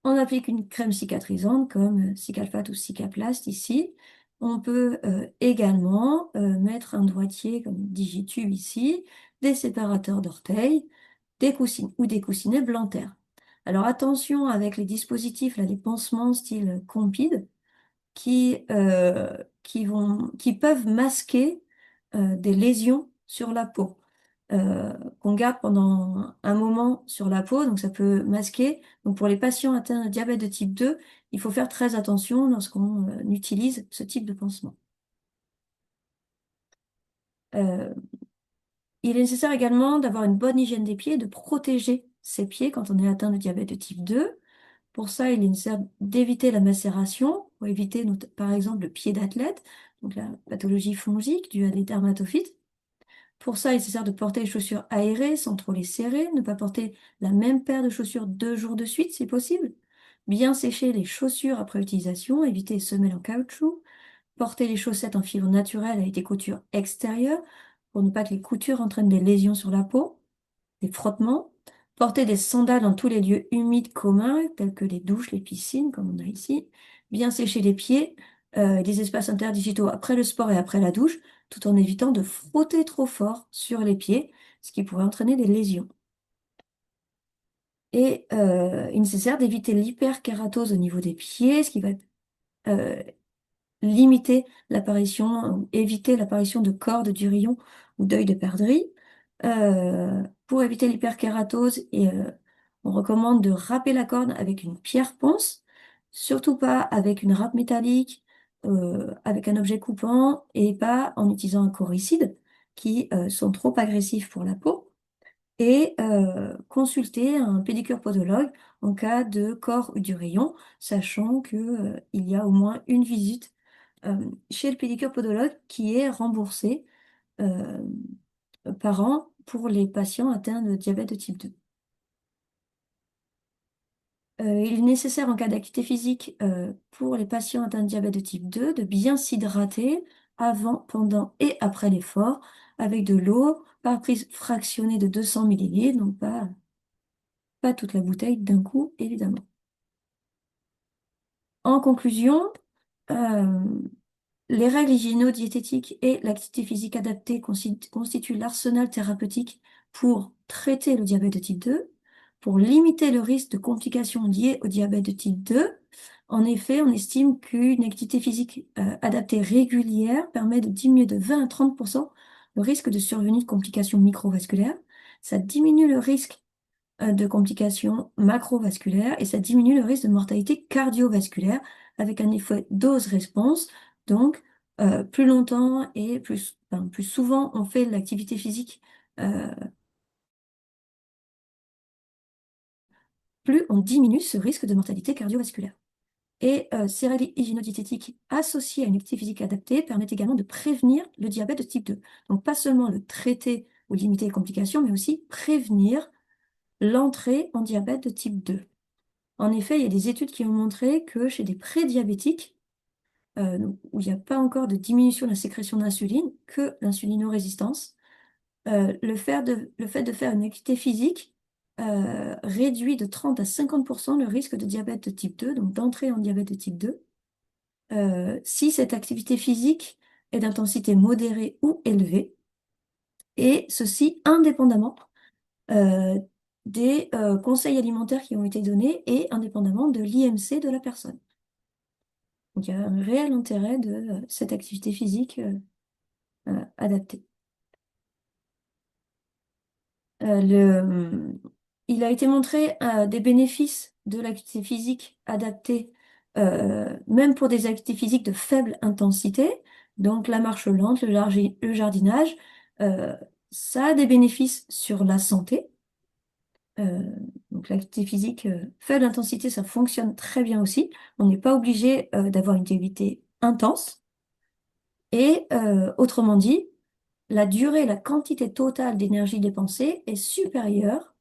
[SPEAKER 2] on applique une crème cicatrisante comme Cicalfate ou Cicaplast ici. On peut également mettre un doigtier comme Digitube ici, des séparateurs d'orteils, des coussines ou des coussinets Blanter. Alors attention avec les dispositifs, là, les pansements style Compide qui peuvent masquer des lésions sur la peau, qu'on garde pendant un moment sur la peau, donc ça peut masquer. Donc pour les patients atteints de diabète de type 2, il faut faire très attention lorsqu'on utilise ce type de pansement. Euh, il est nécessaire également d'avoir une bonne hygiène des pieds, de protéger ses pieds quand on est atteint de diabète de type 2. Pour ça, il est nécessaire d'éviter la macération, pour éviter par exemple le pied d'athlète, donc la pathologie fongique due à des dermatophytes. Pour ça, il est nécessaire de porter les chaussures aérées sans trop les serrer, ne pas porter la même paire de chaussures 2 jours de suite si possible. Bien sécher les chaussures après utilisation, éviter les semelles en caoutchouc. Porter les chaussettes en fibre naturelle avec des coutures extérieures pour ne pas que les coutures entraînent des lésions sur la peau, des frottements. Porter des sandales dans tous les lieux humides communs, tels que les douches, les piscines, comme on a ici. Bien sécher les pieds, les espaces interdigitaux après le sport et après la douche, tout en évitant de frotter trop fort sur les pieds, ce qui pourrait entraîner des lésions. Et il est nécessaire d'éviter l'hyperkératose au niveau des pieds, ce qui va euh, limiter l'apparition, éviter l'apparition de cordes d'urillon ou d'œil de perdrix. Pour éviter l'hyperkératose, on recommande de râper la corde avec une pierre ponce, surtout pas avec une râpe métallique, avec un objet coupant et pas en utilisant un coricide qui sont trop agressifs pour la peau. Et consulter un pédicure podologue en cas de corps ou d'urillon, sachant que, il y a au moins une visite chez le pédicure podologue qui est remboursé euh, par an pour les patients atteints de diabète de type 2. Il est nécessaire en cas d'activité physique pour les patients atteints de diabète de type 2 de bien s'hydrater avant, pendant et après l'effort avec de l'eau par prise fractionnée de 200 millilitres, donc pas toute la bouteille d'un coup, évidemment. En conclusion, euh, les règles hygiéno-diététiques et l'activité physique adaptée constituent l'arsenal thérapeutique pour traiter le diabète de type 2, pour limiter le risque de complications liées au diabète de type 2. En effet, on estime qu'une activité physique adaptée régulière permet de diminuer de 20 à 30% le risque de survenue de complications microvasculaires. Ça diminue le risque de complications macrovasculaires et ça diminue le risque de mortalité cardiovasculaire avec un effet dose-réponse. Donc, plus longtemps et plus souvent on fait de l'activité physique, euh, plus on diminue ce risque de mortalité cardiovasculaire. Et céréales hygiéno-diététiques associées à une activité physique adaptée permettent également de prévenir le diabète de type 2. Donc pas seulement le traiter ou limiter les complications, mais aussi prévenir l'entrée en diabète de type 2. En effet, il y a des études qui ont montré que chez des prédiabétiques, où il n'y a pas encore de diminution de la sécrétion d'insuline, que l'insulinorésistance, le fait de faire une activité physique réduit de 30 à 50% le risque de diabète de type 2, donc d'entrée en diabète de type 2, si cette activité physique est d'intensité modérée ou élevée, et ceci indépendamment euh, des conseils alimentaires qui ont été donnés et indépendamment de l'IMC de la personne. Donc il y a un réel intérêt de cette activité physique adaptée. Il a été montré des bénéfices de l'activité physique adaptée, même pour des activités physiques de faible intensité, donc la marche lente, le jardinage, euh, ça a des bénéfices sur la santé. Euh, donc l'activité physique faible intensité, ça fonctionne très bien aussi. On n'est pas obligé d'avoir une activité intense. Et autrement dit, la durée et la quantité totale d'énergie dépensée est supérieure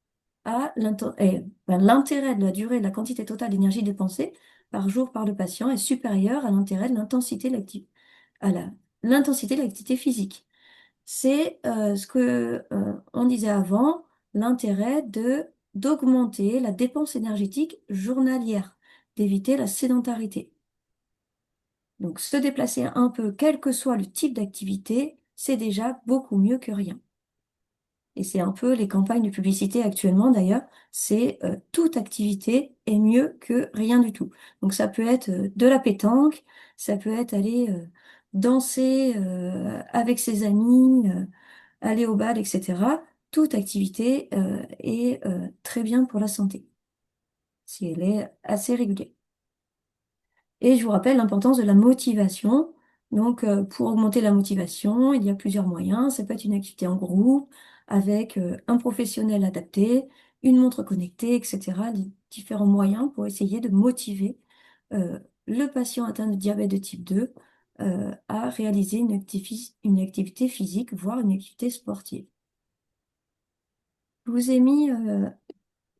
[SPEAKER 2] à l'intérêt de la durée et de la quantité totale d'énergie dépensée par jour par le patient est supérieur à l'intérêt de l'intensité de l'intensité de l'activité physique. C'est ce que on disait avant, l'intérêt d'augmenter la dépense énergétique journalière, d'éviter la sédentarité. Donc se déplacer un peu, quel que soit le type d'activité, c'est déjà beaucoup mieux que rien. Et c'est un peu les campagnes de publicité actuellement d'ailleurs, c'est toute activité est mieux que rien du tout. Donc ça peut être de la pétanque, ça peut être aller danser avec ses amis, aller au bal, etc. Toute activité est très bien pour la santé, si elle est assez régulière. Et je vous rappelle l'importance de la motivation. Donc, pour augmenter la motivation, il y a plusieurs moyens. Ça peut être une activité en groupe, avec un professionnel adapté, une montre connectée, etc. Les différents moyens pour essayer de motiver euh, le patient atteint de diabète de type 2 à réaliser une activité physique, voire une activité sportive. Je vous ai mis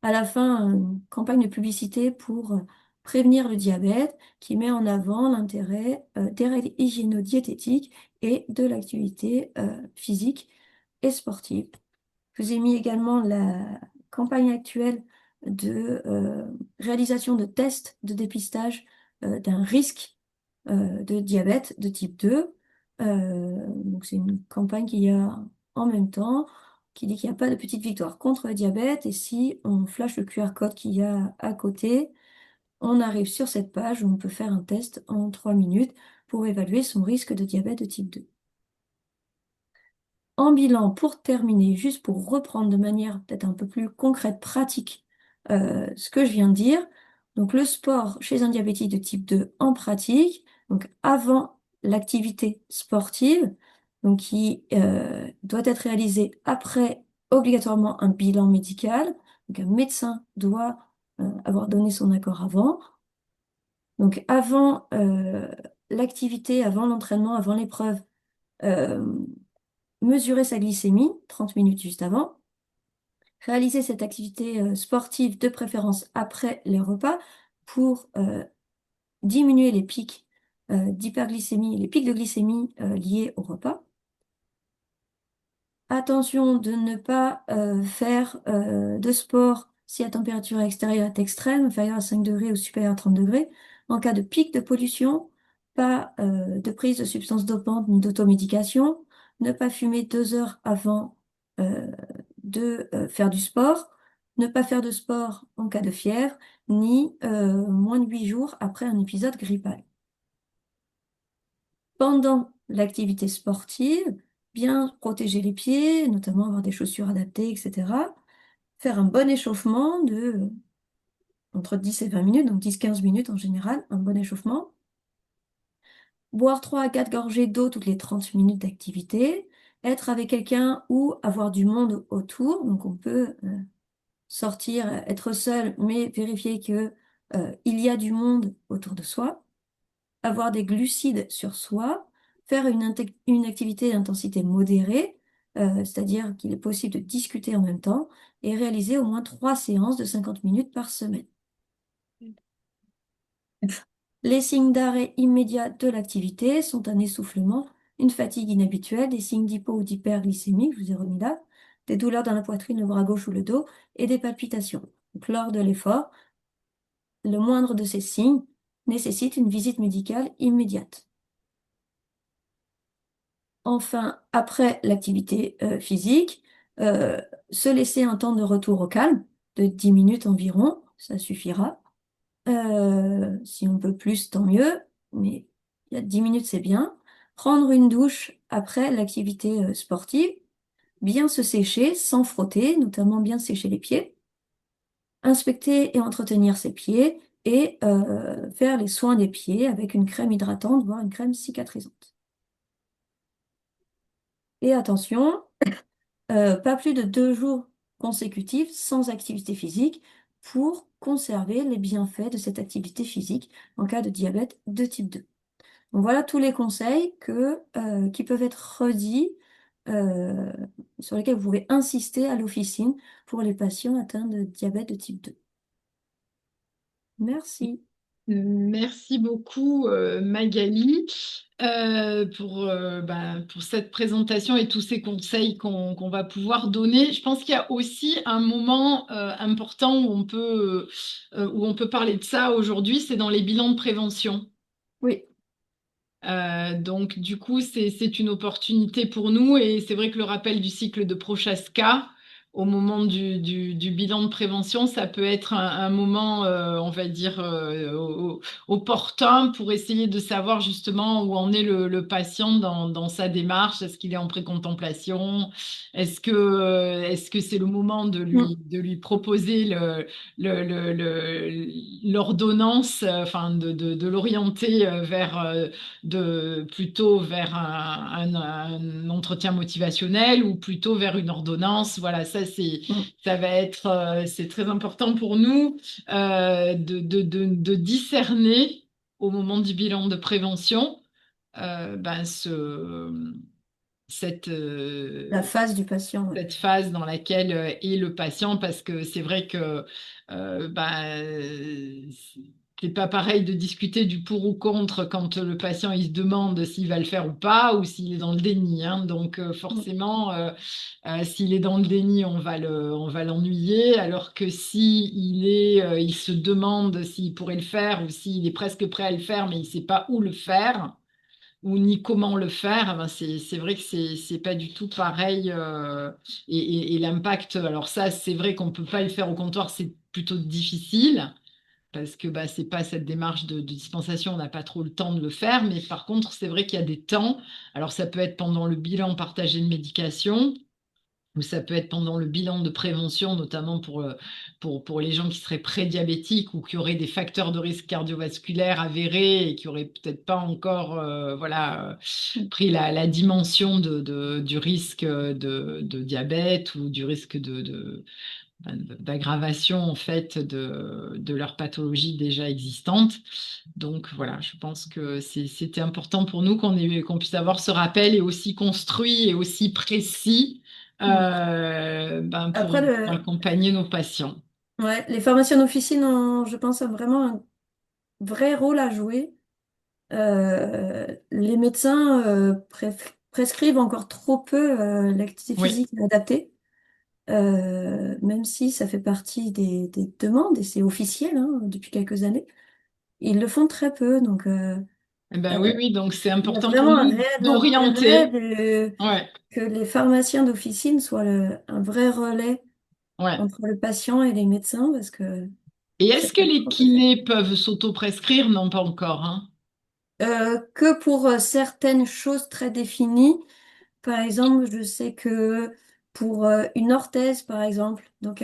[SPEAKER 2] à la fin une campagne de publicité pour prévenir le diabète qui met en avant l'intérêt des règles hygiéno-diététiques et de l'activité physique et sportive. Je vous ai mis également la campagne actuelle de réalisation de tests de dépistage d'un risque de diabète de type 2. Donc c'est une campagne qu'il y a en même temps, qui dit qu'il n'y a pas de petite victoire contre le diabète. Et si on flash le QR code qu'il y a à côté, on arrive sur cette page où on peut faire un test en 3 minutes pour évaluer son risque de diabète de type 2. En bilan, pour terminer, juste pour reprendre de manière peut-être un peu plus concrète, pratique, ce que je viens de dire. Donc le sport chez un diabétique de type 2 en pratique, donc avant l'activité sportive, donc qui doit être réalisée après obligatoirement un bilan médical. Donc un médecin doit avoir donné son accord avant. Donc avant l'activité, avant l'entraînement, avant l'épreuve, euh, mesurer sa glycémie 30 minutes juste avant, réaliser cette activité sportive de préférence après les repas pour diminuer les pics d'hyperglycémie, les pics de glycémie liés au repas. Attention de ne pas faire de sport si la température extérieure est extrême, inférieure à 5 degrés ou supérieure à 30 degrés. En cas de pic de pollution, pas de prise de substances dopantes ni d'automédication. Ne pas fumer 2 heures avant de faire du sport. Ne pas faire de sport en cas de fièvre, ni moins de 8 jours après un épisode grippal. Pendant l'activité sportive, bien protéger les pieds, notamment avoir des chaussures adaptées, etc. Faire un bon échauffement de entre 10 et 20 minutes, donc 10-15 minutes en général, un bon échauffement. Boire 3 à 4 gorgées d'eau toutes les 30 minutes d'activité. Être avec quelqu'un ou avoir du monde autour, donc on peut sortir, être seul, mais vérifier que il y a du monde autour de soi, avoir des glucides sur soi, faire une activité d'intensité modérée, c'est-à-dire qu'il est possible de discuter en même temps, et réaliser au moins 3 séances de 50 minutes par semaine. Les signes d'arrêt immédiat de l'activité sont un essoufflement, une fatigue inhabituelle, des signes d'hypo ou d'hyperglycémie, je vous ai remis là, des douleurs dans la poitrine, le bras gauche ou le dos, et des palpitations. Donc, lors de l'effort, le moindre de ces signes nécessite une visite médicale immédiate. Enfin, après l'activité physique, euh, se laisser un temps de retour au calme de 10 minutes environ, ça suffira. Si on peut plus, tant mieux, mais il y a 10 minutes, c'est bien. Prendre une douche après l'activité sportive, bien se sécher sans frotter, notamment bien sécher les pieds, inspecter et entretenir ses pieds et faire les soins des pieds avec une crème hydratante, voire une crème cicatrisante. Et attention, pas plus de 2 jours consécutifs sans activité physique pour conserver les bienfaits de cette activité physique en cas de diabète de type 2. Donc voilà tous les conseils qui peuvent être redits, euh, sur lesquels vous pouvez insister à l'officine pour les patients atteints de diabète de type 2. Merci.
[SPEAKER 1] Merci beaucoup, Magali, pour cette présentation et tous ces conseils qu'on va pouvoir donner. Je pense qu'il y a aussi un moment important où on peut parler de ça aujourd'hui, c'est dans les bilans de prévention.
[SPEAKER 2] Oui.
[SPEAKER 1] Donc, du coup, c'est une opportunité pour nous et c'est vrai que le rappel du cycle de Prochaska au moment du bilan de prévention, ça peut être un moment, on va dire, opportun pour essayer de savoir justement où en est le patient dans sa démarche. Est-ce qu'il est en précontemplation? Est-ce que c'est le moment
[SPEAKER 2] Mm.
[SPEAKER 1] de lui proposer l'ordonnance, enfin de l'orienter plutôt vers un entretien motivationnel ou plutôt vers une ordonnance. Voilà,
[SPEAKER 2] Mm.
[SPEAKER 1] ça va être, c'est très important pour nous de discerner au moment du bilan de prévention ben, cette,
[SPEAKER 2] La phase du patient, ouais.
[SPEAKER 1] cette phase dans laquelle est le patient parce que c'est vrai que c'est pas pareil de discuter du pour ou contre quand le patient il se demande s'il va le faire ou pas ou s'il est dans le déni, hein. Donc
[SPEAKER 2] Mm.
[SPEAKER 1] forcément s'il est dans le déni on va l'ennuyer alors que si il se demande s'il pourrait le faire ou s'il est presque prêt à le faire mais il sait pas où le faire ou ni comment le faire, eh ben c'est vrai que c'est pas du tout pareil. Et l'impact, alors ça, c'est vrai qu'on peut pas le faire au comptoir, c'est plutôt difficile parce que bah, c'est pas cette démarche de dispensation, on n'a pas trop le temps de le faire. Mais par contre, c'est vrai qu'il y a des temps. Alors ça peut être pendant le bilan partagé de médication. Ou ça peut être pendant le bilan de prévention, notamment pour les gens qui seraient prédiabétiques ou qui auraient des facteurs de risque cardiovasculaire avérés et qui auraient peut-être pas encore
[SPEAKER 2] Mm.
[SPEAKER 1] pris la dimension du risque de diabète ou du risque d'aggravation en fait de leur pathologie déjà existante. Donc voilà, je pense que c'était important pour nous qu'on puisse avoir ce rappel et aussi construit et aussi précis
[SPEAKER 2] Mm.
[SPEAKER 1] pour
[SPEAKER 2] Après,
[SPEAKER 1] accompagner nos patients.
[SPEAKER 2] ouais, les pharmaciens d'officine ont, je pense, vraiment un vrai rôle à jouer. Les médecins prescrivent encore trop peu l'activité
[SPEAKER 1] Oui.
[SPEAKER 2] physique adaptée, même si ça fait partie des demandes et c'est officiel hein, depuis quelques années. Ils le font très peu, donc
[SPEAKER 1] Eh ben oui,
[SPEAKER 2] euh,
[SPEAKER 1] oui, donc c'est
[SPEAKER 2] il y a
[SPEAKER 1] important pour
[SPEAKER 2] vraiment un
[SPEAKER 1] nous
[SPEAKER 2] réel intérêt
[SPEAKER 1] d'orienter. Ouais,
[SPEAKER 2] que les pharmaciens d'officine soient un vrai relais
[SPEAKER 1] ouais.
[SPEAKER 2] entre le patient et les médecins parce que
[SPEAKER 1] Et
[SPEAKER 2] c'est
[SPEAKER 1] est-ce que
[SPEAKER 2] pas
[SPEAKER 1] les
[SPEAKER 2] trop fait.
[SPEAKER 1] kinés peuvent s'auto-prescrire? Non, pas encore, hein.
[SPEAKER 2] Que pour certaines choses très définies. Par exemple, je sais que pour une orthèse, par exemple, donc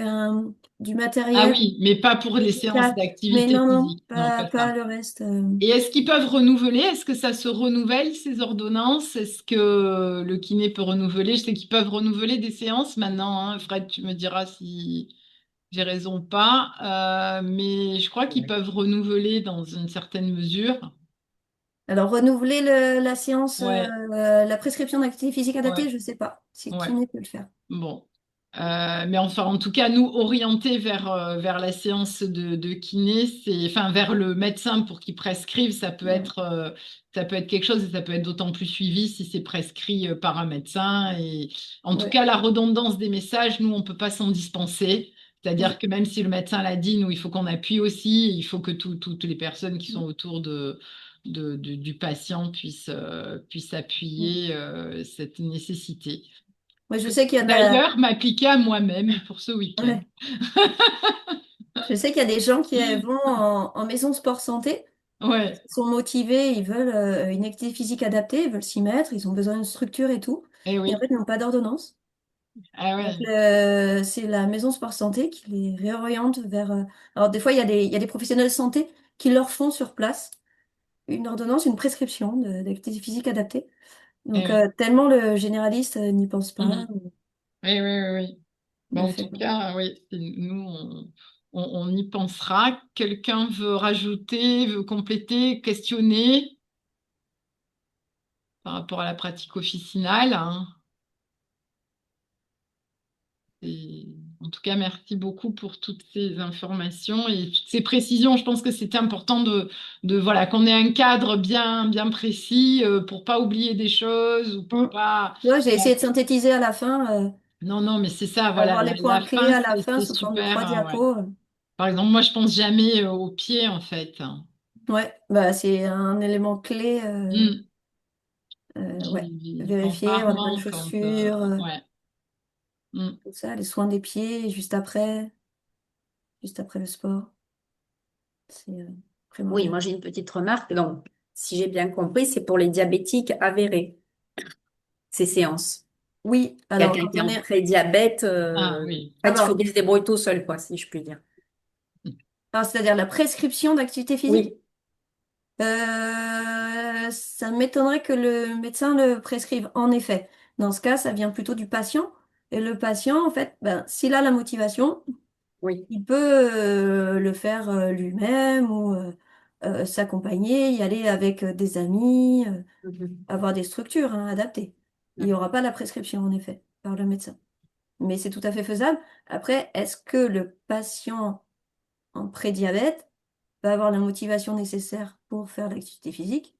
[SPEAKER 2] du
[SPEAKER 1] Ah
[SPEAKER 2] matériel
[SPEAKER 1] oui, mais pas pour les séances
[SPEAKER 2] médical, mais
[SPEAKER 1] d'activité
[SPEAKER 2] non, non,
[SPEAKER 1] physique. Non, pas
[SPEAKER 2] pas
[SPEAKER 1] ça.
[SPEAKER 2] le reste.
[SPEAKER 1] Et est-ce qu'ils peuvent renouveler? Est-ce que ça se renouvelle, ces ordonnances? Est-ce que le kiné peut renouveler? Je sais qu'ils peuvent renouveler des séances maintenant, hein. Fred, tu me diras si... j'ai raison ou pas, mais je crois qu'ils
[SPEAKER 4] Ouais.
[SPEAKER 1] peuvent renouveler dans une certaine mesure.
[SPEAKER 2] Alors, renouveler la séance,
[SPEAKER 1] Ouais,
[SPEAKER 2] la prescription d'activité physique
[SPEAKER 1] ouais,
[SPEAKER 2] adaptée, je ne sais pas. C'est
[SPEAKER 1] ouais.
[SPEAKER 2] kiné peut le faire.
[SPEAKER 1] Bon. Mais enfin, en tout cas, nous orienter vers la séance de kiné, enfin, vers le médecin pour qu'il prescrive,
[SPEAKER 2] Ouais.
[SPEAKER 1] ça peut être quelque chose et ça peut être d'autant plus suivi si c'est prescrit par un médecin. Et en tout
[SPEAKER 2] Ouais.
[SPEAKER 1] cas, la redondance des messages, nous, on peut pas s'en dispenser. C'est-à-dire
[SPEAKER 2] Mm.
[SPEAKER 1] que même si le médecin l'a dit, nous, il faut qu'on appuie aussi. Il faut que toutes les personnes qui sont autour du patient puissent
[SPEAKER 2] Mm.
[SPEAKER 1] appuyer cette nécessité.
[SPEAKER 2] Moi, je sais qu'il y a
[SPEAKER 1] D'ailleurs, m'appliquer à moi-même pour ce week-end.
[SPEAKER 2] ouais. Je sais qu'il y a des gens qui vont en maison sport santé.
[SPEAKER 1] Ouais,
[SPEAKER 2] Ils sont motivés, ils veulent une activité physique adaptée, ils veulent s'y mettre, ils ont besoin d'une structure et tout.
[SPEAKER 1] eh
[SPEAKER 2] Et en fait,
[SPEAKER 1] oui.
[SPEAKER 2] ils n'ont pas d'ordonnance.
[SPEAKER 1] Ah
[SPEAKER 2] Donc,
[SPEAKER 1] ouais,
[SPEAKER 2] c'est la maison sport santé qui les réoriente vers. Alors, des fois, il y a des professionnels de santé qui leur font sur place une ordonnance, une prescription d'activité physique adaptée.
[SPEAKER 1] eh
[SPEAKER 2] Donc,
[SPEAKER 1] oui.
[SPEAKER 2] tellement le généraliste n'y pense pas,
[SPEAKER 1] Mhm. Oui, oui, oui, oui.
[SPEAKER 2] ne
[SPEAKER 1] Bon,
[SPEAKER 2] le
[SPEAKER 1] en
[SPEAKER 2] fait
[SPEAKER 1] tout
[SPEAKER 2] pas.
[SPEAKER 1] cas, oui, nous, on y pensera. Quelqu'un veut rajouter, veut compléter, questionner par rapport à la pratique officinale, hein. Et en tout cas, merci beaucoup pour toutes ces informations et toutes ces précisions. Je pense que c'était important voilà, qu'on ait un cadre bien précis pour pas oublier des choses ou pour
[SPEAKER 2] Mm.
[SPEAKER 1] pas.
[SPEAKER 2] Tu vois, j'ai
[SPEAKER 1] Voilà.
[SPEAKER 2] essayé de synthétiser à la fin,
[SPEAKER 1] Non, non, mais c'est ça, voilà,
[SPEAKER 2] avoir les
[SPEAKER 1] la
[SPEAKER 2] points clés
[SPEAKER 1] fin,
[SPEAKER 2] à la fin
[SPEAKER 1] c'est
[SPEAKER 2] sous forme de trois
[SPEAKER 1] super, ouais.
[SPEAKER 2] diapos.
[SPEAKER 1] Par exemple, moi, je pense jamais aux pieds, en fait.
[SPEAKER 2] Ouais, bah, c'est un élément clé.
[SPEAKER 1] Hmm.
[SPEAKER 2] Ouais,
[SPEAKER 1] J'y pense
[SPEAKER 2] vérifier, avoir de bonnes
[SPEAKER 1] rarement quand,
[SPEAKER 2] chaussures,
[SPEAKER 1] ouais. Hmm.
[SPEAKER 2] tout ça, les soins des pieds, juste après le sport, c'est
[SPEAKER 4] Oui,
[SPEAKER 2] primordial.
[SPEAKER 4] moi j'ai une petite remarque. Donc, si j'ai bien compris, c'est pour les diabétiques avérés, ces séances.
[SPEAKER 2] Oui, alors
[SPEAKER 4] Quelqu'un
[SPEAKER 2] quand
[SPEAKER 4] qui est
[SPEAKER 2] on
[SPEAKER 4] en
[SPEAKER 2] est...
[SPEAKER 4] prédiabète,
[SPEAKER 1] Ah oui.
[SPEAKER 4] en fait, il faut
[SPEAKER 2] Alors,
[SPEAKER 4] qu'il se débrouille tout seul, quoi, si je puis dire.
[SPEAKER 2] c'est-à-dire la prescription d'activité physique,
[SPEAKER 4] Oui,
[SPEAKER 2] ça m'étonnerait que le médecin le prescrive, en effet. Dans ce cas, ça vient plutôt du patient. Et le patient, en fait, ben, s'il a la motivation,
[SPEAKER 4] oui.
[SPEAKER 2] il peut le faire lui-même ou s'accompagner, y aller avec des amis,
[SPEAKER 4] Mhm.
[SPEAKER 2] avoir des structures hein, adaptées. Il n'y
[SPEAKER 4] D'accord.
[SPEAKER 2] aura pas la prescription, en effet, par le médecin. Mais c'est tout à fait faisable. Après, est-ce que le patient en prédiabète va avoir la motivation nécessaire pour faire l'activité physique?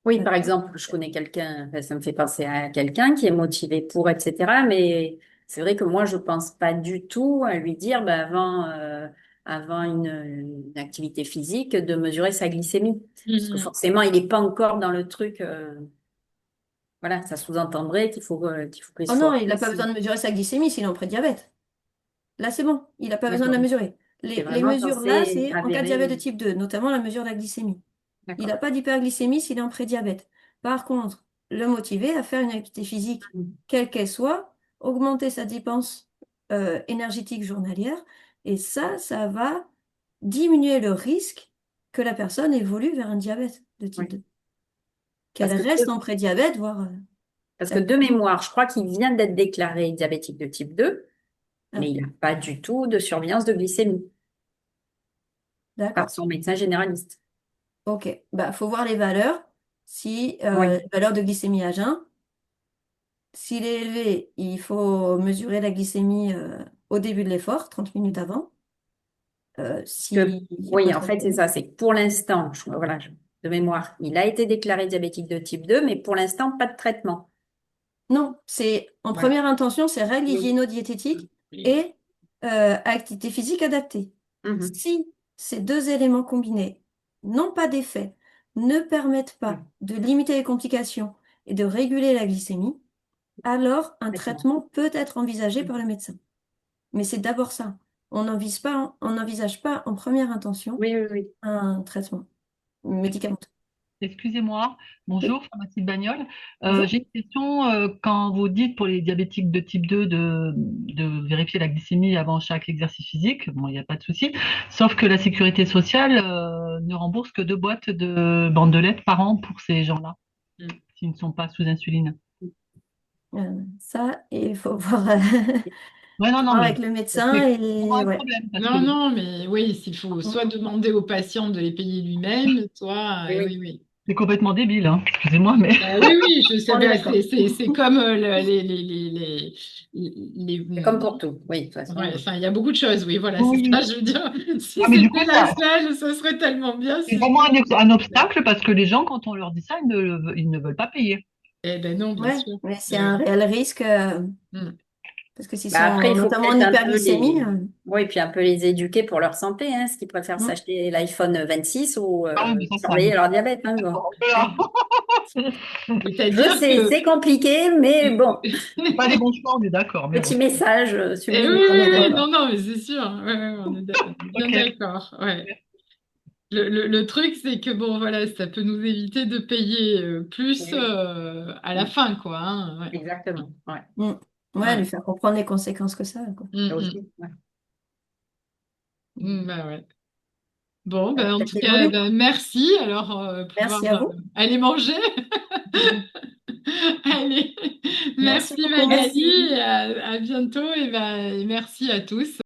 [SPEAKER 4] Oui,
[SPEAKER 2] Euh,
[SPEAKER 4] par exemple, je connais quelqu'un, enfin, ça me fait penser à quelqu'un qui est motivé pour, etc. Mais c'est vrai que moi, je pense pas du tout à lui dire, ben, avant une activité physique, de mesurer sa glycémie. Parce que
[SPEAKER 1] Mhm.
[SPEAKER 4] forcément, il n'est pas encore dans le truc. Voilà, ça sous-entendrait qu'il faut qu'il
[SPEAKER 2] Oh
[SPEAKER 4] se
[SPEAKER 2] non, il n'a pas
[SPEAKER 4] force.
[SPEAKER 2] besoin de mesurer sa glycémie s'il est en prédiabète. Là, c'est bon, il n'a pas besoin de la
[SPEAKER 4] D'accord.
[SPEAKER 2] mesurer.
[SPEAKER 4] C'est
[SPEAKER 2] Les
[SPEAKER 4] vraiment quand
[SPEAKER 2] mesures là,
[SPEAKER 4] c'est
[SPEAKER 2] c'est en cas de diabète de
[SPEAKER 4] avéré.
[SPEAKER 2] type 2, notamment la mesure de la glycémie. Il
[SPEAKER 4] D'accord.
[SPEAKER 2] n'a pas d'hyperglycémie s'il est en prédiabète. Par contre, le motiver à faire une activité physique,
[SPEAKER 4] Mhm.
[SPEAKER 2] quelle qu'elle soit, augmenter sa dépense énergétique journalière, et ça va diminuer le risque que la personne évolue vers un diabète de type
[SPEAKER 4] Oui.
[SPEAKER 2] 2. Qu'elle
[SPEAKER 4] Parce que,
[SPEAKER 2] reste en prédiabète, voire...
[SPEAKER 4] parce que
[SPEAKER 2] ça-
[SPEAKER 4] de mémoire, je crois qu'il vient d'être déclaré diabétique de type 2, mais
[SPEAKER 2] Ah,
[SPEAKER 4] il n'a pas du tout de surveillance de glycémie par
[SPEAKER 2] d'accord.
[SPEAKER 4] son médecin généraliste.
[SPEAKER 2] Ok. Bah, faut voir les valeurs. Si
[SPEAKER 4] Oui.
[SPEAKER 2] valeur de glycémie à jeun, s'il est élevé, il faut mesurer la glycémie au début de l'effort, 30 minutes avant.
[SPEAKER 4] Que,
[SPEAKER 2] S'il n'y a pas
[SPEAKER 4] oui,
[SPEAKER 2] de
[SPEAKER 4] en fait, c'est
[SPEAKER 2] symptômes.
[SPEAKER 4] ça. C'est que pour l'instant, voilà, de mémoire, il a été déclaré diabétique de type 2, mais pour l'instant, pas de traitement.
[SPEAKER 2] Non, c'est en
[SPEAKER 4] Voilà.
[SPEAKER 2] première intention, c'est règles
[SPEAKER 4] Oui.
[SPEAKER 2] hygiéno-diététiques
[SPEAKER 1] Oui.
[SPEAKER 2] et activité physique adaptée.
[SPEAKER 4] Mhm.
[SPEAKER 2] Si ces deux éléments combinés n'ont pas d'effet, ne permettent
[SPEAKER 4] Oui.
[SPEAKER 2] pas de limiter les complications et de réguler la glycémie, alors un
[SPEAKER 4] Traitement.
[SPEAKER 2] traitement peut être envisagé par le médecin. Mais c'est d'abord ça. On n'envisage pas en première intention
[SPEAKER 4] Oui, oui, oui.
[SPEAKER 2] un traitement médicamenteux.
[SPEAKER 5] Excusez-moi,
[SPEAKER 2] Oui,
[SPEAKER 5] bonjour, pharmacie de Bagnole.
[SPEAKER 2] bonjour.
[SPEAKER 5] J'ai une question. Quand vous dites pour les diabétiques de type 2 de vérifier la glycémie avant chaque exercice physique, bon, il n'y a pas de souci. Sauf que la sécurité sociale ne rembourse que 2 boîtes de bandelettes par an pour ces gens-là,
[SPEAKER 1] Mm.
[SPEAKER 5] s'ils ne sont pas sous insuline.
[SPEAKER 2] Ça, il faut voir.
[SPEAKER 5] Ouais, non, non,
[SPEAKER 2] avec
[SPEAKER 5] mais
[SPEAKER 2] le
[SPEAKER 5] c'est
[SPEAKER 2] médecin et
[SPEAKER 5] vraiment un
[SPEAKER 2] ouais.
[SPEAKER 5] problème parce que
[SPEAKER 1] Non, non, mais oui, il faut
[SPEAKER 2] Mm.
[SPEAKER 1] soit demander au patient de les payer lui-même, soit,
[SPEAKER 4] Oui, oui.
[SPEAKER 1] oui, oui.
[SPEAKER 5] c'est complètement débile, hein. Excusez-moi, mais
[SPEAKER 1] Oui, oui, je sais,
[SPEAKER 2] On est
[SPEAKER 1] ben,
[SPEAKER 2] d'accord.
[SPEAKER 1] c'est comme
[SPEAKER 4] C'est comme pour tout. Oui, de toute façon.
[SPEAKER 1] ouais, enfin, il y a beaucoup de choses, oui, voilà, c'est ça,
[SPEAKER 5] oui.
[SPEAKER 1] je veux dire, si
[SPEAKER 5] Ah, mais du
[SPEAKER 1] c'était
[SPEAKER 5] coup,
[SPEAKER 1] la seule, ce serait tellement bien
[SPEAKER 5] c'est
[SPEAKER 1] si...
[SPEAKER 5] vraiment un obstacle parce que les gens, quand on leur dit ça, ils ne veulent pas payer.
[SPEAKER 1] Eh ben non, bien
[SPEAKER 2] Ouais,
[SPEAKER 1] sûr.
[SPEAKER 2] mais c'est
[SPEAKER 1] Eh
[SPEAKER 2] un
[SPEAKER 1] oui.
[SPEAKER 2] réel risque
[SPEAKER 1] Mm.
[SPEAKER 2] parce que s'ils
[SPEAKER 4] Bah après,
[SPEAKER 2] sont
[SPEAKER 4] il faut
[SPEAKER 2] notamment en
[SPEAKER 4] peut-être un peu
[SPEAKER 2] hyperglycémie,
[SPEAKER 4] oui, puis un peu les éduquer pour leur santé, hein, ce qu'ils préfèrent
[SPEAKER 2] mm,
[SPEAKER 4] s'acheter l'iPhone 26 ou
[SPEAKER 5] Ah oui, mais ça, c'est un
[SPEAKER 4] surveiller
[SPEAKER 5] autre
[SPEAKER 4] leur diabète, hein, bon. Je
[SPEAKER 1] C'est-à-dire
[SPEAKER 4] sais,
[SPEAKER 1] que...
[SPEAKER 4] c'est compliqué, mais bon,
[SPEAKER 5] c'est pas des bons choix, on est d'accord, mais
[SPEAKER 4] petit
[SPEAKER 5] bon.
[SPEAKER 4] message
[SPEAKER 1] Oui,
[SPEAKER 4] subliminal.
[SPEAKER 2] on est
[SPEAKER 1] oui, oui,
[SPEAKER 2] d'accord.
[SPEAKER 1] non, non, mais c'est sûr, ouais, ouais, on est bien
[SPEAKER 5] Ok.
[SPEAKER 1] d'accord, ouais. Le truc, c'est que bon, voilà, ça peut nous éviter de payer plus
[SPEAKER 4] Oui,
[SPEAKER 1] à la
[SPEAKER 4] oui.
[SPEAKER 1] fin, quoi. Hein, ouais.
[SPEAKER 4] Exactement. Ouais.
[SPEAKER 2] Mm. Ouais,
[SPEAKER 1] Ouais.
[SPEAKER 2] lui faire comprendre les conséquences que ça a, quoi.
[SPEAKER 1] Mm,
[SPEAKER 4] Ça
[SPEAKER 1] mm.
[SPEAKER 4] aussi. Ouais.
[SPEAKER 1] Bah ouais. Bon, ben, en
[SPEAKER 2] Ça
[SPEAKER 1] tout cas,
[SPEAKER 2] évolue.
[SPEAKER 1] ben, merci. Alors, pouvoir
[SPEAKER 2] Merci à vous.
[SPEAKER 1] aller manger. Allez,
[SPEAKER 2] Merci
[SPEAKER 1] merci
[SPEAKER 2] beaucoup.
[SPEAKER 1] Magali,
[SPEAKER 4] Merci.
[SPEAKER 1] et à bientôt et, ben, et merci à tous.